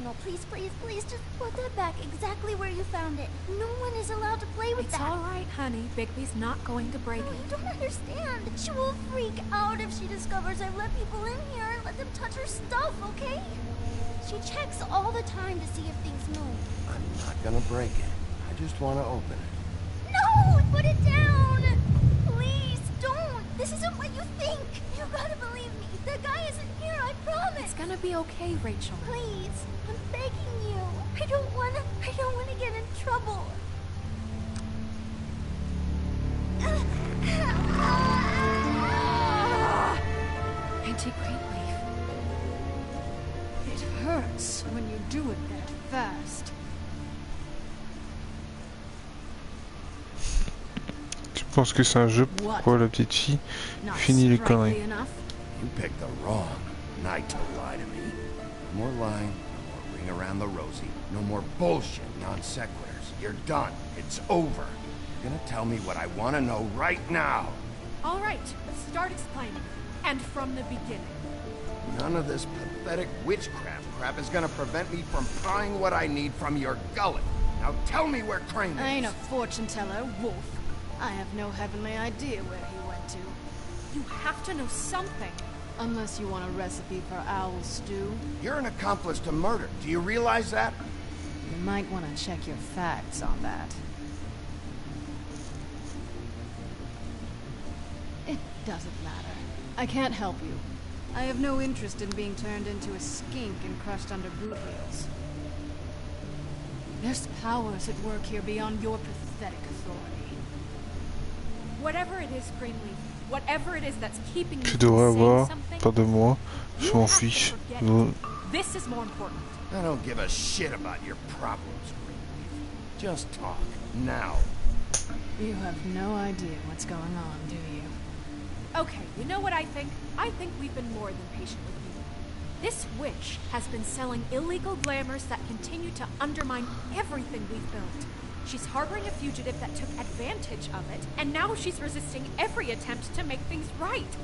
[SPEAKER 17] no. Please, just put that back exactly where you found it. No one is allowed to play with that.
[SPEAKER 6] It's all right, honey. Bigby's not going to break
[SPEAKER 17] No,
[SPEAKER 6] it.
[SPEAKER 17] you don't understand. She will freak out if she discovers I've let people in here and let them touch her stuff, okay? She checks all the time to see if things move.
[SPEAKER 4] I'm not gonna break it. I just want to open it.
[SPEAKER 17] No! Put it down! Please, don't! This isn't what you think! You gotta believe me. The guy isn't here, I promise!
[SPEAKER 6] It's gonna be okay, Rachel.
[SPEAKER 17] Please, I'm begging you. I don't wanna get in trouble.
[SPEAKER 6] Anti-green leaf.
[SPEAKER 3] It hurts when you do it that fast.
[SPEAKER 1] Tu penses que c'est un jeu? Pourquoi la petite fille finit les conneries?
[SPEAKER 4] You picked the wrong night to lie to me. No more lying, no more ring around the rosy, no more bullshit, non sequiturs. You're done. It's over. You're gonna tell me what I want to know right now.
[SPEAKER 6] All right, start explaining. And from the beginning.
[SPEAKER 4] None of this pathetic witchcraft crap is gonna prevent me from prying what I need from your gullet. Now tell me where Crane is.
[SPEAKER 3] I ain't a fortune teller, Wolf. I have no heavenly idea where he went to.
[SPEAKER 6] You have to know something.
[SPEAKER 3] Unless you want a recipe for owl stew.
[SPEAKER 4] You're an accomplice to murder. Do you realize that?
[SPEAKER 3] You might want to check your facts on that. It
[SPEAKER 18] doesn't matter. I can't help you. I have no interest in being turned into a skink and crushed under boot heels. There's powers at work here beyond your pathetic authority.
[SPEAKER 6] Whatever it is, Greenleaf, whatever it is that's keeping
[SPEAKER 1] Tu
[SPEAKER 6] you
[SPEAKER 1] devrais
[SPEAKER 6] from saying
[SPEAKER 1] avoir
[SPEAKER 6] something,
[SPEAKER 1] peur de moi. Je m'en fiche. Non.
[SPEAKER 6] this is more important.
[SPEAKER 4] I don't give a shit about your problems, Greenleaf. Just talk, now.
[SPEAKER 18] You have no idea what's going on, do you?
[SPEAKER 6] Okay, you know what I think? I think we've been more than patient with you. This witch has been selling illegal glamours that continue to undermine everything we've built. She's harboring a fugitive that took advantage of it, and now she's resisting every attempt to make things right.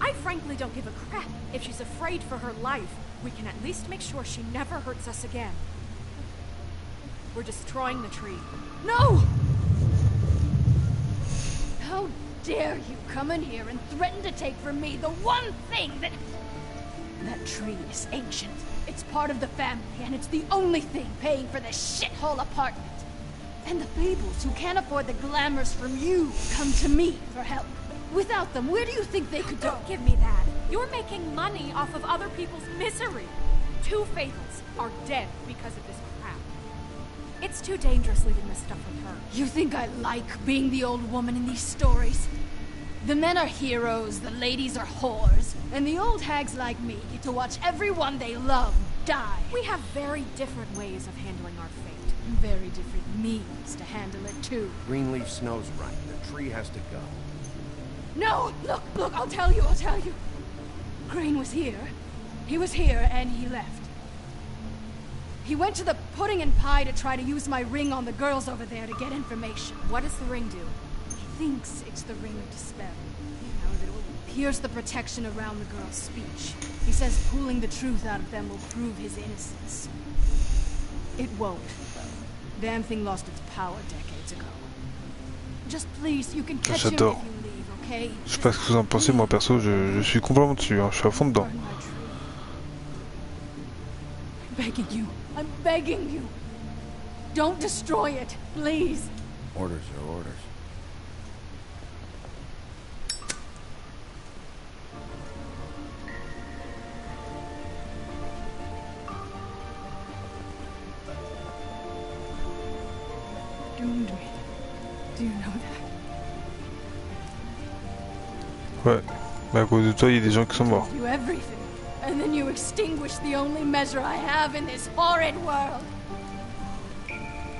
[SPEAKER 6] I frankly don't give a crap if she's afraid for her life. We can at least make sure she never hurts us again. We're destroying the tree.
[SPEAKER 18] No! How dare you come in here and threaten to take from me the one thing that... That tree is ancient. It's part of the family, and it's the only thing paying for this shithole apartment. And the fables who can't afford the glamours from you come to me for help. Without them, where do you think they could go?
[SPEAKER 6] Don't give me that. You're making money off of other people's misery. 2 fables are dead because of this crap. It's too dangerous leaving this stuff with her.
[SPEAKER 18] You think I like being the old woman in these stories? The men are heroes, the ladies are whores, and the old hags like me get to watch everyone they love die.
[SPEAKER 6] We have very different ways of handling our fate.
[SPEAKER 18] Very different means to handle it, too.
[SPEAKER 4] Greenleaf Snow's right. The tree has to go.
[SPEAKER 18] No! Look, I'll tell you. Crane was here. He was here, and he left. He went to the pudding and pie to try to use my ring on the girls over there to get information.
[SPEAKER 6] What does the ring do?
[SPEAKER 18] He thinks it's the ring of dispel. You know, that it will pierce the protection around the girl's speech. He says pulling the truth out of them will prove his innocence. It won't. Damn thing lost its power decades ago. Just please, you can catch him if you leave, okay?
[SPEAKER 1] Je sais pas ce que vous en pensez, moi perso, je suis complètement dessus, hein. Je suis à fond dedans.
[SPEAKER 18] I'm begging you. Don't destroy it, please.
[SPEAKER 4] Orders are orders.
[SPEAKER 18] Doomed me. Do you know that?
[SPEAKER 1] Ouais. Mais à cause de toi, il y a des gens qui sont morts.
[SPEAKER 18] You everything. And then you extinguish the only measure I have in this horrid world.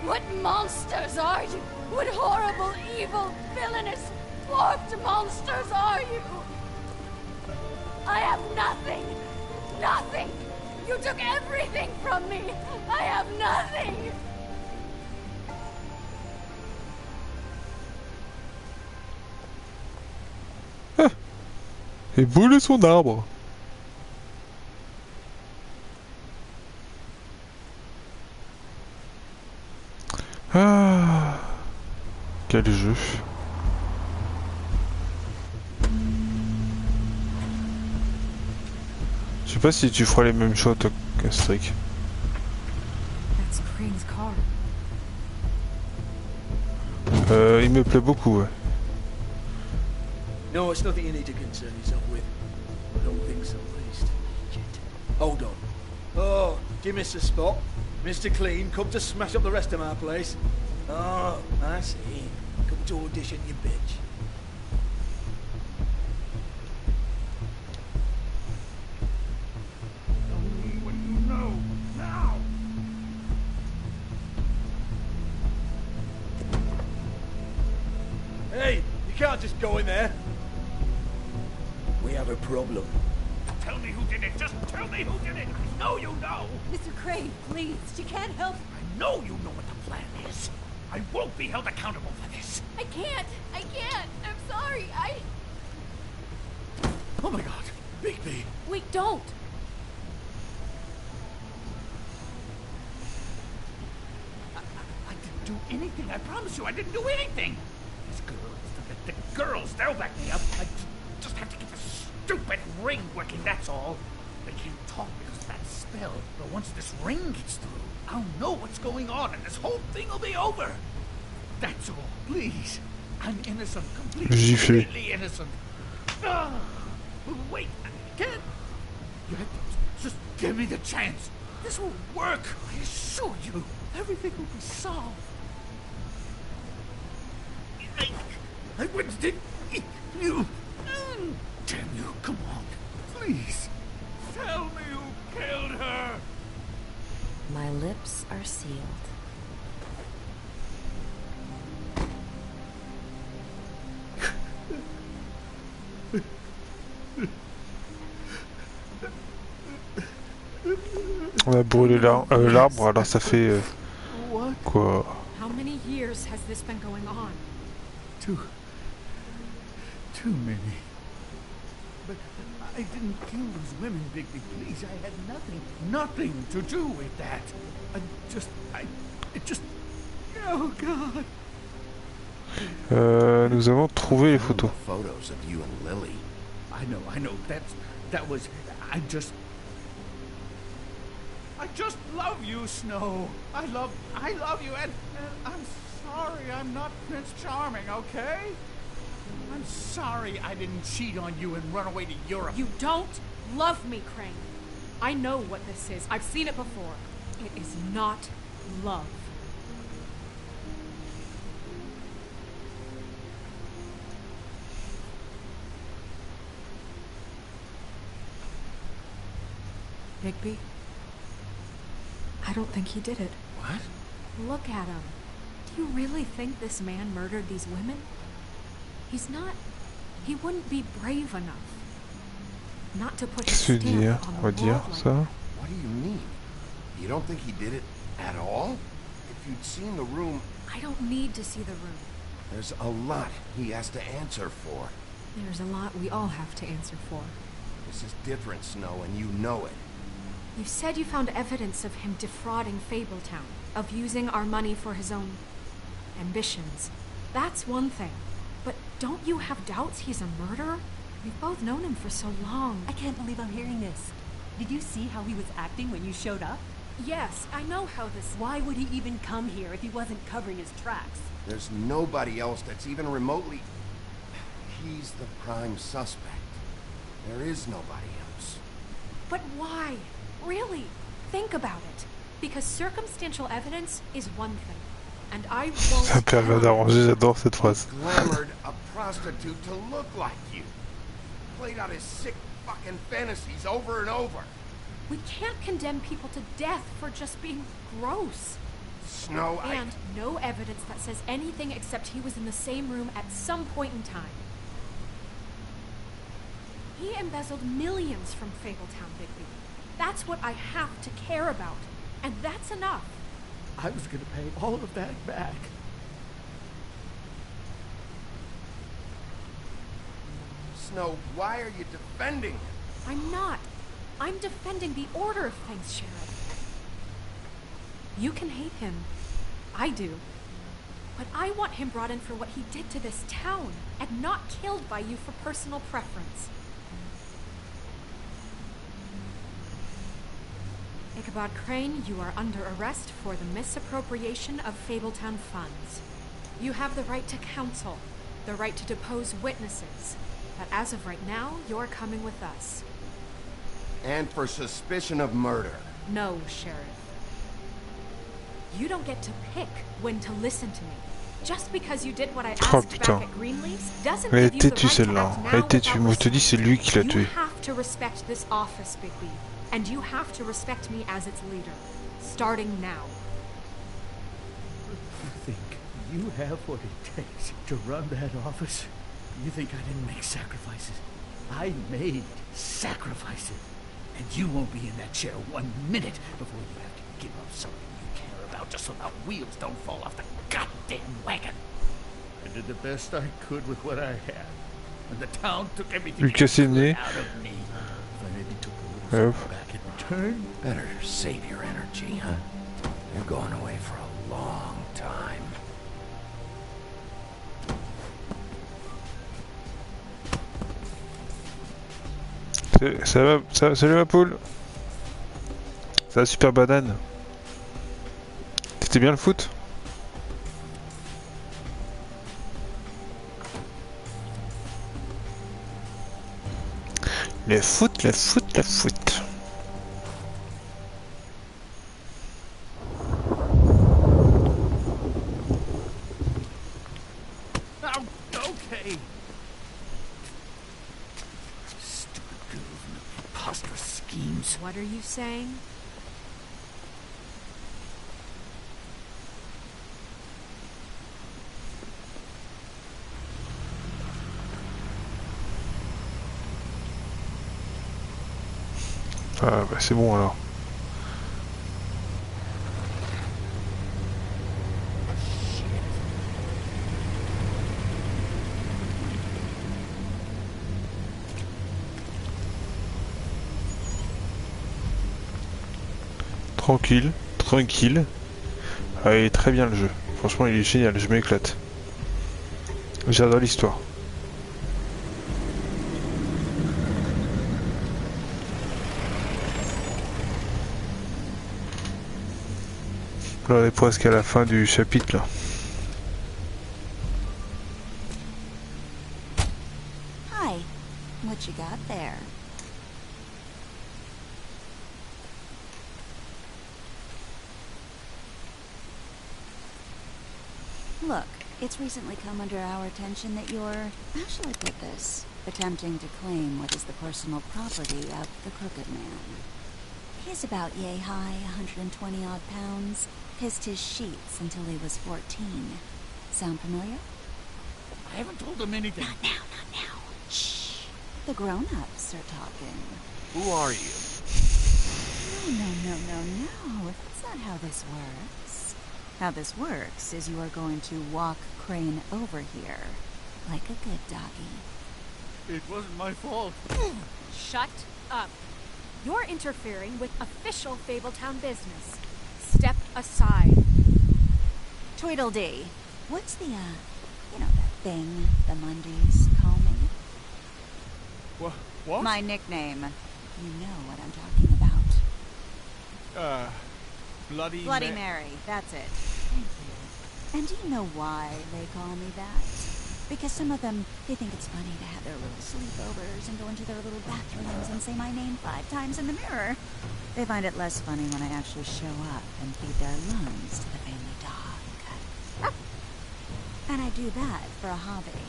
[SPEAKER 18] What monsters are you? What horrible, evil, villainous, warped monsters are you? I have nothing. Nothing. You took everything from me. I have nothing.
[SPEAKER 1] Et brûler son arbre. Ah, quel jeu. Je sais pas si tu feras les mêmes choix, toi, Strick.
[SPEAKER 6] That's Crane's car.
[SPEAKER 1] Il me plaît beaucoup, ouais.
[SPEAKER 19] No, it's nothing you need to concern yourself with. I don't think so, at least. Yet. Hold on. Oh, do you miss a spot? Mr. Clean, come to smash up the rest of my place. Oh, I see. Come to audition, you bitch.
[SPEAKER 12] Tell me what you know, now!
[SPEAKER 19] Hey, you can't just go in there. We have a problem.
[SPEAKER 10] Tell me who did it. Just tell me who did it. I know you know.
[SPEAKER 18] Mr. Crane, please. You can't help.
[SPEAKER 10] I know you know what the plan is. I won't be held accountable for this.
[SPEAKER 18] I can't. I'm sorry.
[SPEAKER 19] Oh my God, Bigby.
[SPEAKER 6] Wait, don't.
[SPEAKER 10] I didn't do anything. I promise you, I didn't do anything. These girls, the girls, they'll back me up. I just have to get this stupid ring working, that's all. They can't talk because of that spell. But once this ring gets through, I'll know what's going on and this whole thing will be over. That's all, please. I'm innocent, completely innocent.
[SPEAKER 19] Wait, I can't. Just give me the chance. This will work. I assure you, everything will be solved. I wouldn't eat you. Damn you, come on. Please. Tell me who killed her.
[SPEAKER 9] My lips are sealed.
[SPEAKER 1] On a brûlé l'arbre, alors ça fait quoi?
[SPEAKER 6] How many years has this been going on?
[SPEAKER 2] Too many. But I didn't kill those women, Bigby. Please, I had nothing to do with that. It just. Oh God.
[SPEAKER 1] Nous avons trouvé les photos.
[SPEAKER 4] Photos of you and Lily.
[SPEAKER 2] I know. That was. I just love you, Snow. I love you, and I'm sorry I'm not Prince Charming, okay? I'm sorry I didn't cheat on you and run away to Europe.
[SPEAKER 6] You don't love me, Crane. I know what this is. I've seen it before. It is not love. Bigby? I don't think he did it.
[SPEAKER 4] What?
[SPEAKER 6] Look at him. Do you really think this man murdered these women? He's not... He wouldn't be brave enough. Not to put his stamp on the world like that.
[SPEAKER 4] What do you mean? You don't think he did it at all? If you'd seen the room...
[SPEAKER 6] I don't need to see the room.
[SPEAKER 4] There's a lot he has to answer for.
[SPEAKER 6] There's a lot we all have to answer for.
[SPEAKER 4] This is different, Snow, and you know it.
[SPEAKER 6] You said you found evidence of him defrauding Fabletown, of using our money for his own ambitions. That's one thing. But don't you have doubts he's a murderer? We've both known him for so long.
[SPEAKER 20] I can't believe I'm hearing this. Did you see how he was acting when you showed up?
[SPEAKER 6] Yes, I know how this...
[SPEAKER 20] Why would he even come here if he wasn't covering his tracks?
[SPEAKER 4] There's nobody else that's even remotely... He's the prime suspect. There is nobody else.
[SPEAKER 6] But why? Really? Think about it. Because circumstantial evidence is one thing. And I won't...
[SPEAKER 1] Ça permet d'arranger, j'adore cette phrase.
[SPEAKER 4] Glamored a prostitute to look like you. Played out his sick fucking fantasies over and over.
[SPEAKER 6] We can't condemn people to death for just being gross.
[SPEAKER 4] Snow,
[SPEAKER 6] And no evidence that says anything except he was in the same room at some point in time. He embezzled millions from Fabletown, Bigby. That's what I have to care about. And that's enough.
[SPEAKER 2] I was gonna pay all of that back.
[SPEAKER 4] Snow, why are you defending him?
[SPEAKER 6] I'm not. I'm defending the order of things, Sheriff. You can hate him. I do. But I want him brought in for what he did to this town, and not killed by you for personal preference. Ichabod Crane, you are under arrest for the misappropriation of Fabletown funds. You have the right to counsel, the right to depose witnesses, but as of right now, you're coming with us.
[SPEAKER 4] And for suspicion of murder.
[SPEAKER 6] No, Sheriff. You don't get to pick when to listen to me. Just because you did what I asked back at Greenleaf's doesn't give you the right to act now without
[SPEAKER 1] Moi je te dis c'est lui qui l'a tué.
[SPEAKER 6] You have to respect this office, Bigby. And you have to respect me as its leader. Starting now.
[SPEAKER 2] You think you have what it takes to run that office? You think I didn't make sacrifices? I made sacrifices. And you won't be in that chair 1 minute before you have to give up something you care about just so the wheels don't fall off the goddamn wagon. I did the best I could with what I had. And the town took everything out of me. If I maybe took a little something back in return.
[SPEAKER 4] Better save your energy, huh? You're going away for a long time.
[SPEAKER 1] Salut ma poule. Ça va super banane. C'était bien le foot? Le foot, le foot, le foot.
[SPEAKER 2] Oh, okay. Stupid girls and preposterous schemes.
[SPEAKER 6] What are you saying?
[SPEAKER 1] Ah bah c'est bon alors. Tranquille, tranquille. Ah, il est très bien le jeu. Franchement il est génial, je m'éclate. J'adore l'histoire. Là on est presque à la fin du chapitre là.
[SPEAKER 3] Hi, what you got there? Look, it's recently come under our attention that you're, how shall I put this, attempting to claim what is the personal property of the Crooked Man. He's about yay high, 120 odd pounds, pissed his sheets until he was 14. Sound familiar?
[SPEAKER 2] I haven't told him anything.
[SPEAKER 3] Not now, not now. Shh. The grown-ups are talking.
[SPEAKER 8] Who are you?
[SPEAKER 3] No. That's not how this works. How this works is you are going to walk Crane over here, like a good doggy.
[SPEAKER 2] It wasn't my fault.
[SPEAKER 6] Shut up. You're interfering with official Fabletown business. Step aside.
[SPEAKER 3] Tweedledee. What's the, you know that thing the Mundies call me?
[SPEAKER 2] What?
[SPEAKER 3] My nickname. You know what I'm talking about.
[SPEAKER 2] Bloody
[SPEAKER 3] Mary. That's it. Thank you. And do you know why they call me that? Because some of them, they think it's funny to have their little sleepovers and go into their little bathrooms and say my name 5 times in the mirror. They find it less funny when I actually show up and feed their lungs to the family dog. And I do that for a hobby.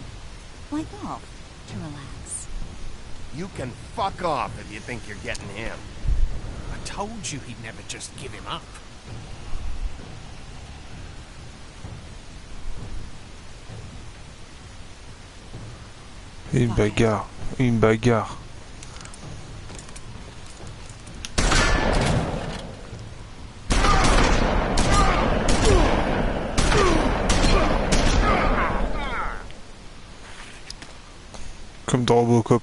[SPEAKER 3] Like golf, to relax.
[SPEAKER 4] You can fuck off if you think you're getting him.
[SPEAKER 10] I told you he'd never just give him up.
[SPEAKER 1] Une bagarre, une bagarre. Comme dans Robocop.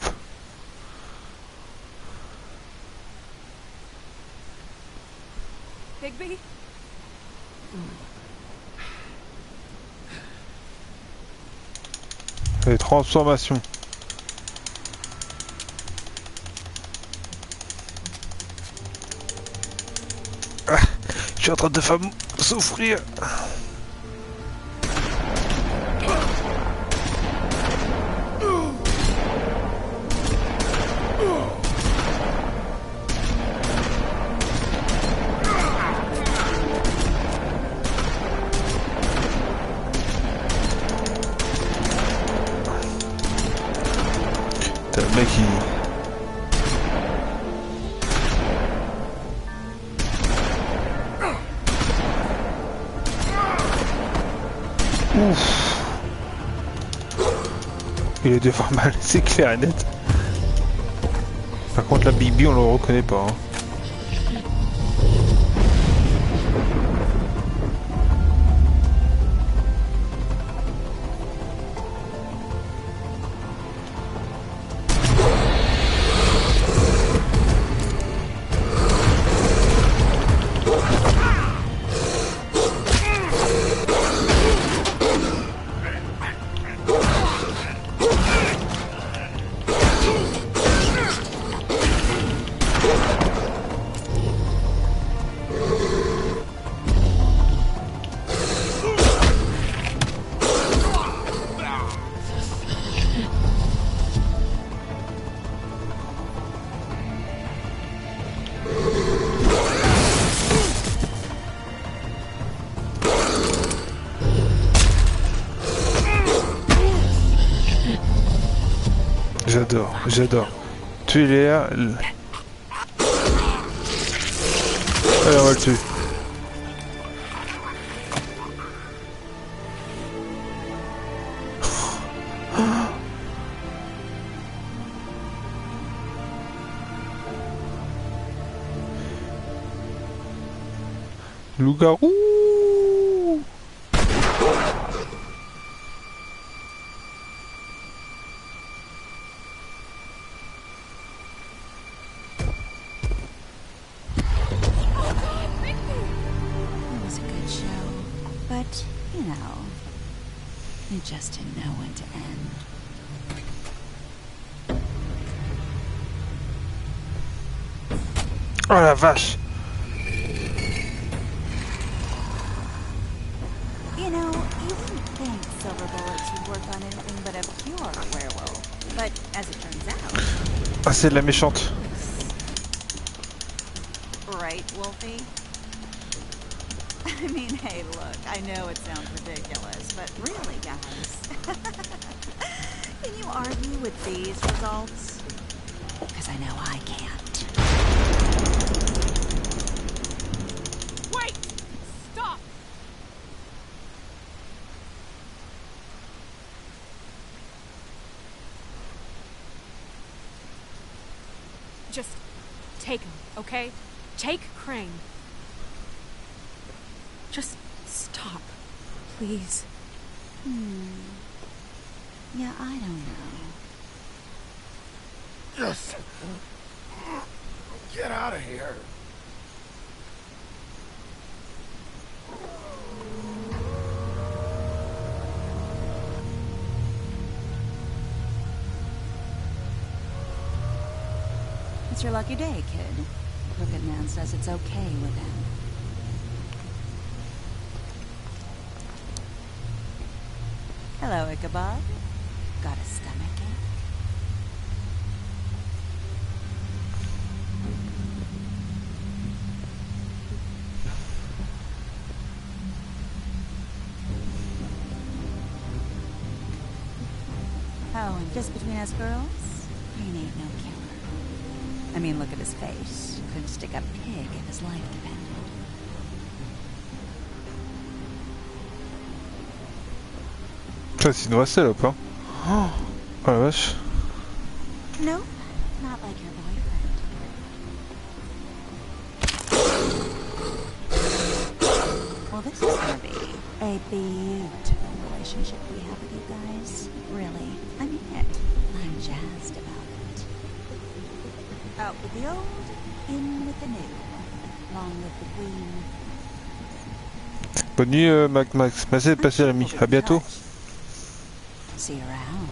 [SPEAKER 6] Bigby?
[SPEAKER 1] Les transformations. Ah, je suis en train de faire souffrir. T'as le mec qui... Ouf. Il est de faire mal, c'est clair et net. Par contre la Bibi on le reconnaît pas. Hein. J'adore, j'adore. Tu es là. Allez, on va le tuer. Loup-garou.
[SPEAKER 3] Just didn't know when to end.
[SPEAKER 1] Oh la vache!
[SPEAKER 3] You know, you wouldn't think silver bullets would work on anything but a pure werewolf. But as it turns out...
[SPEAKER 1] Ah, c'est de la méchante.
[SPEAKER 3] Right, Wolfie? I mean, hey, look, I know it sounds ridiculous, but really, guys, can you argue with these results? Because I know I can't.
[SPEAKER 6] Wait! Stop! Just take him, okay? Take Crane. Just stop, please.
[SPEAKER 3] Yeah, I don't know.
[SPEAKER 4] Just get out of here.
[SPEAKER 3] It's your lucky day, kid. Crooked Man says it's okay with him. Hello, Ichabod. Got a stomachache? Oh, and just between us girls, Crane ain't no killer. I mean, look at his face. Couldn't stick a pig if his life depended.
[SPEAKER 1] Ça, c'est une vraie salope, hein. Oh la vache.
[SPEAKER 3] Nope, not like your boyfriend. Well, this is gonna be a beautiful relationship we have with you guys. Really, I mean it. I'm jazzed about it. Out with the old, in with the new. Long live the queen.
[SPEAKER 1] Bonne nuit, Max. Merci de passer, l'ami. À bientôt.
[SPEAKER 3] See you around.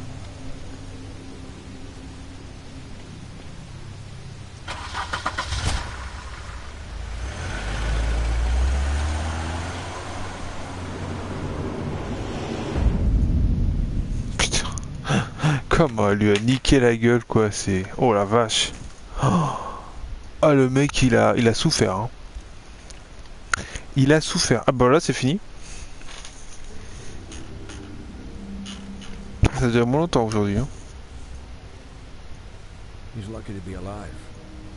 [SPEAKER 1] Putain. Comment elle lui a niqué la gueule, quoi. C'est... Oh la vache. Ah, le mec, il a souffert, hein. Il a souffert. Ah bah là, c'est fini. Ça dure moins longtemps aujourd'hui, hein.
[SPEAKER 13] He's lucky to be alive,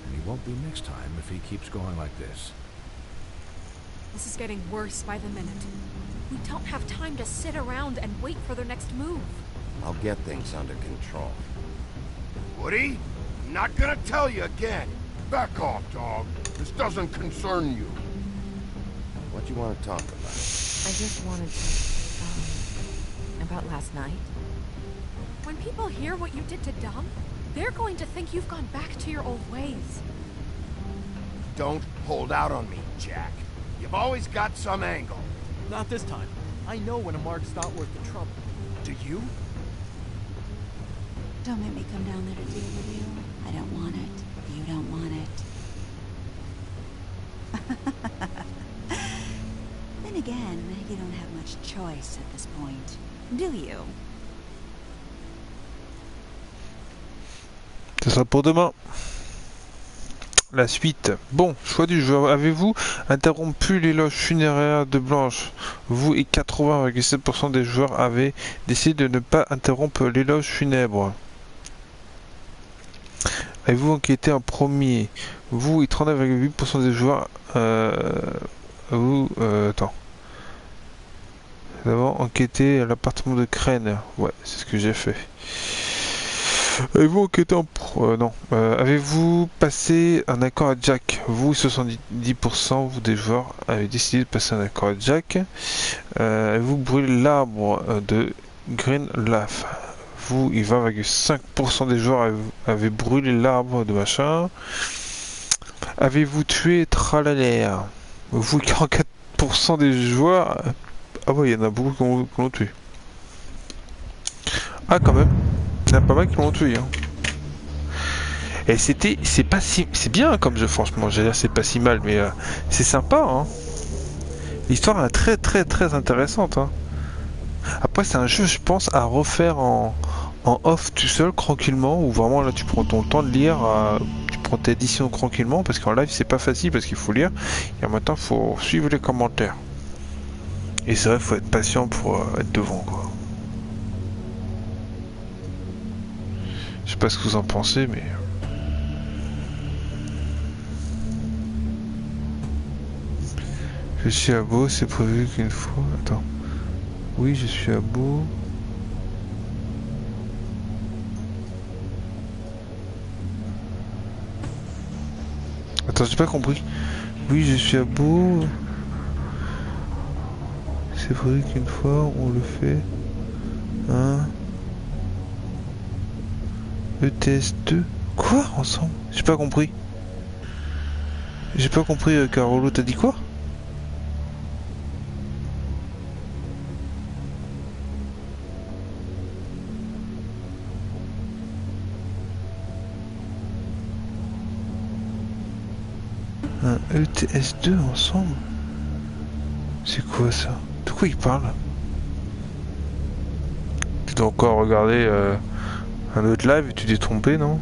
[SPEAKER 13] and he won't be next time if he keeps going like this.
[SPEAKER 6] This is getting worse by the minute. We don't have time to sit around and wait for their next move.
[SPEAKER 4] I'll get things under control. Woody, I'm not gonna tell you again.
[SPEAKER 12] Back off, dog. This doesn't concern you.
[SPEAKER 4] What do you want to talk about?
[SPEAKER 9] I just wanted to, about last night.
[SPEAKER 6] When people hear what you did to Dom, they're going to think you've gone back to your old ways.
[SPEAKER 4] Don't hold out on me, Jack. You've always got some angle.
[SPEAKER 7] Not this time. I know when a mark's not worth the trouble. Do you?
[SPEAKER 3] Don't make me come down there to deal with you. I don't want it. You don't want it. Then again, you don't have much choice at this point, do you?
[SPEAKER 1] Ce sera pour demain. La suite. Bon, choix du joueur. Avez-vous interrompu l'éloge funéraire de Blanche? Vous et 80,7% des joueurs avaient décidé de ne pas interrompre l'éloge funèbre. Avez-vous enquêté en premier? Vous et 39,8% des joueurs. Attends. D'abord, enquêté à l'appartement de Crane. Ouais, c'est ce que j'ai fait. Avez-vous enquêté en... non. Avez-vous passé un accord à Jack? Vous, 70% vous des joueurs avez décidé de passer un accord à Jack. Avez-vous brûlé l'arbre de Green Laugh? Vous, et 20,5% des joueurs avaient brûlé l'arbre de machin. Avez-vous tué Tralalaire? Vous, 44% des joueurs... Ah ouais, il y en a beaucoup qui l'ont tué. Ah, quand même. Il y en a pas mal qui l'ont tué. Hein. Et c'est pas si... C'est bien comme jeu, franchement. J'allais dire, c'est pas si mal, mais c'est sympa. Hein. L'histoire est très, très, très intéressante. Hein. Après, c'est un jeu, je pense, à refaire en off tout seul, tranquillement, où vraiment, là, tu prends ton temps de lire, tu prends tes éditions tranquillement, parce qu'en live, c'est pas facile, parce qu'il faut lire. Et maintenant, il faut suivre les commentaires. Et c'est vrai, il faut être patient pour être devant, quoi. Je sais pas ce que vous en pensez, mais... Je suis à Beau, c'est prévu qu'une fois... Attends. Oui, je suis à Beau. Attends, j'ai pas compris. Oui, je suis à Beau. C'est prévu qu'une fois, on le fait. Hein? ETS2? Quoi? Ensemble? J'ai pas compris. J'ai pas compris, Carolo, t'as dit quoi? Un ETS2 ensemble? C'est quoi ça? De quoi il parle? Tu dois encore regarder un autre live et tu t'es trompé, non?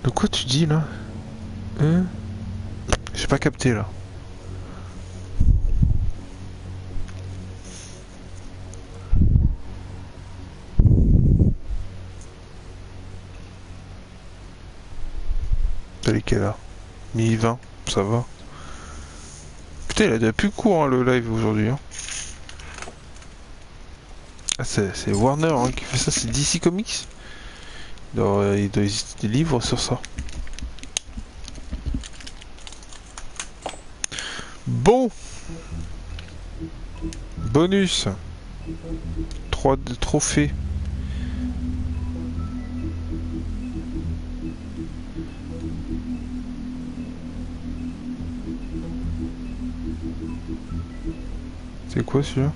[SPEAKER 1] De quoi tu dis là? J'ai pas capté là. T'as les quelle heure? 10h20, ça va. Putain, il a déjà plus court hein, le live aujourd'hui. Hein. Ah, c'est Warner hein, qui fait ça, c'est DC Comics. Il doit exister des livres sur ça. Bon. Bonus. 3 trophées. C'est quoi celui-là?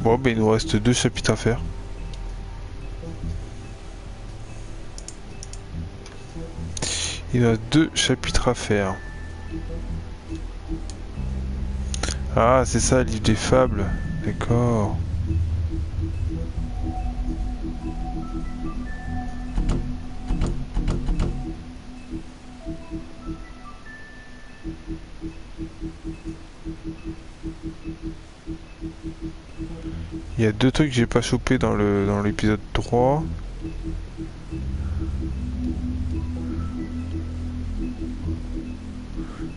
[SPEAKER 1] Bon, ben il nous reste 2 chapitres à faire. Il nous reste 2 chapitres à faire. Ah, c'est ça, le livre des fables. D'accord. Il y a 2 trucs que j'ai pas chopé dans l'épisode 3.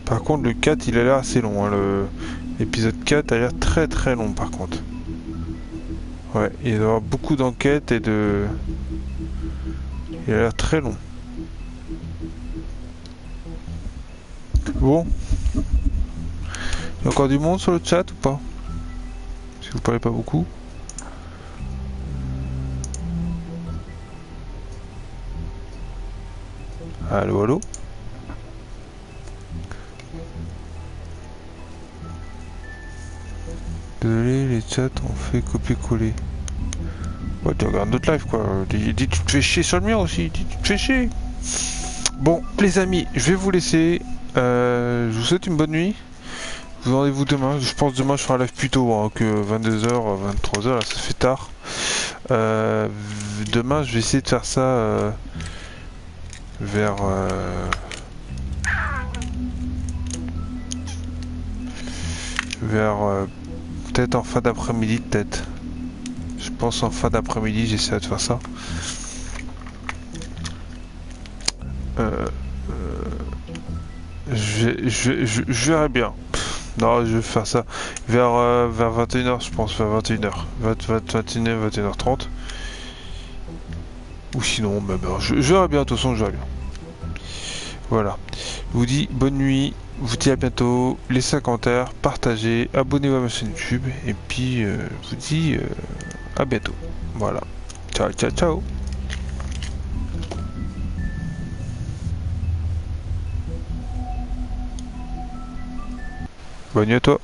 [SPEAKER 1] Par contre, le 4, il a l'air assez long. Hein. L'épisode 4 a l'air très très long par contre. Ouais, il doit y avoir beaucoup d'enquêtes et de... Il a l'air très long. Bon. Il y a encore du monde sur le chat ou pas? Si vous parlez pas beaucoup. Allô, allô? Désolé, les chats ont fait copier-coller. Ouais, tu regardes notre live quoi. Dis, tu te fais chier sur le mien aussi. Dis, tu te fais chier. Bon, les amis, je vais vous laisser. Je vous souhaite une bonne nuit. Vous rendez-vous demain. Je pense demain je ferai un live plus tôt hein, que 22h, 23h. Là, ça fait tard. Demain, je vais essayer de faire ça vers peut-être en fin d'après-midi, peut-être. Je pense en fin d'après-midi, j'essaie de faire ça. Je verrai bien. Non, je vais faire ça vers 21h, je pense, vers 21h. 21h, 21h30. Ou sinon, bah, je verrai bien, de toute façon, je verrai bien. Voilà. Je vous dis bonne nuit, je vous dis à bientôt, laissez un commentaire, partagez, abonnez-vous à ma chaîne YouTube, et puis je vous dis à bientôt. Voilà. Ciao, ciao, ciao. Bonne nuit à toi.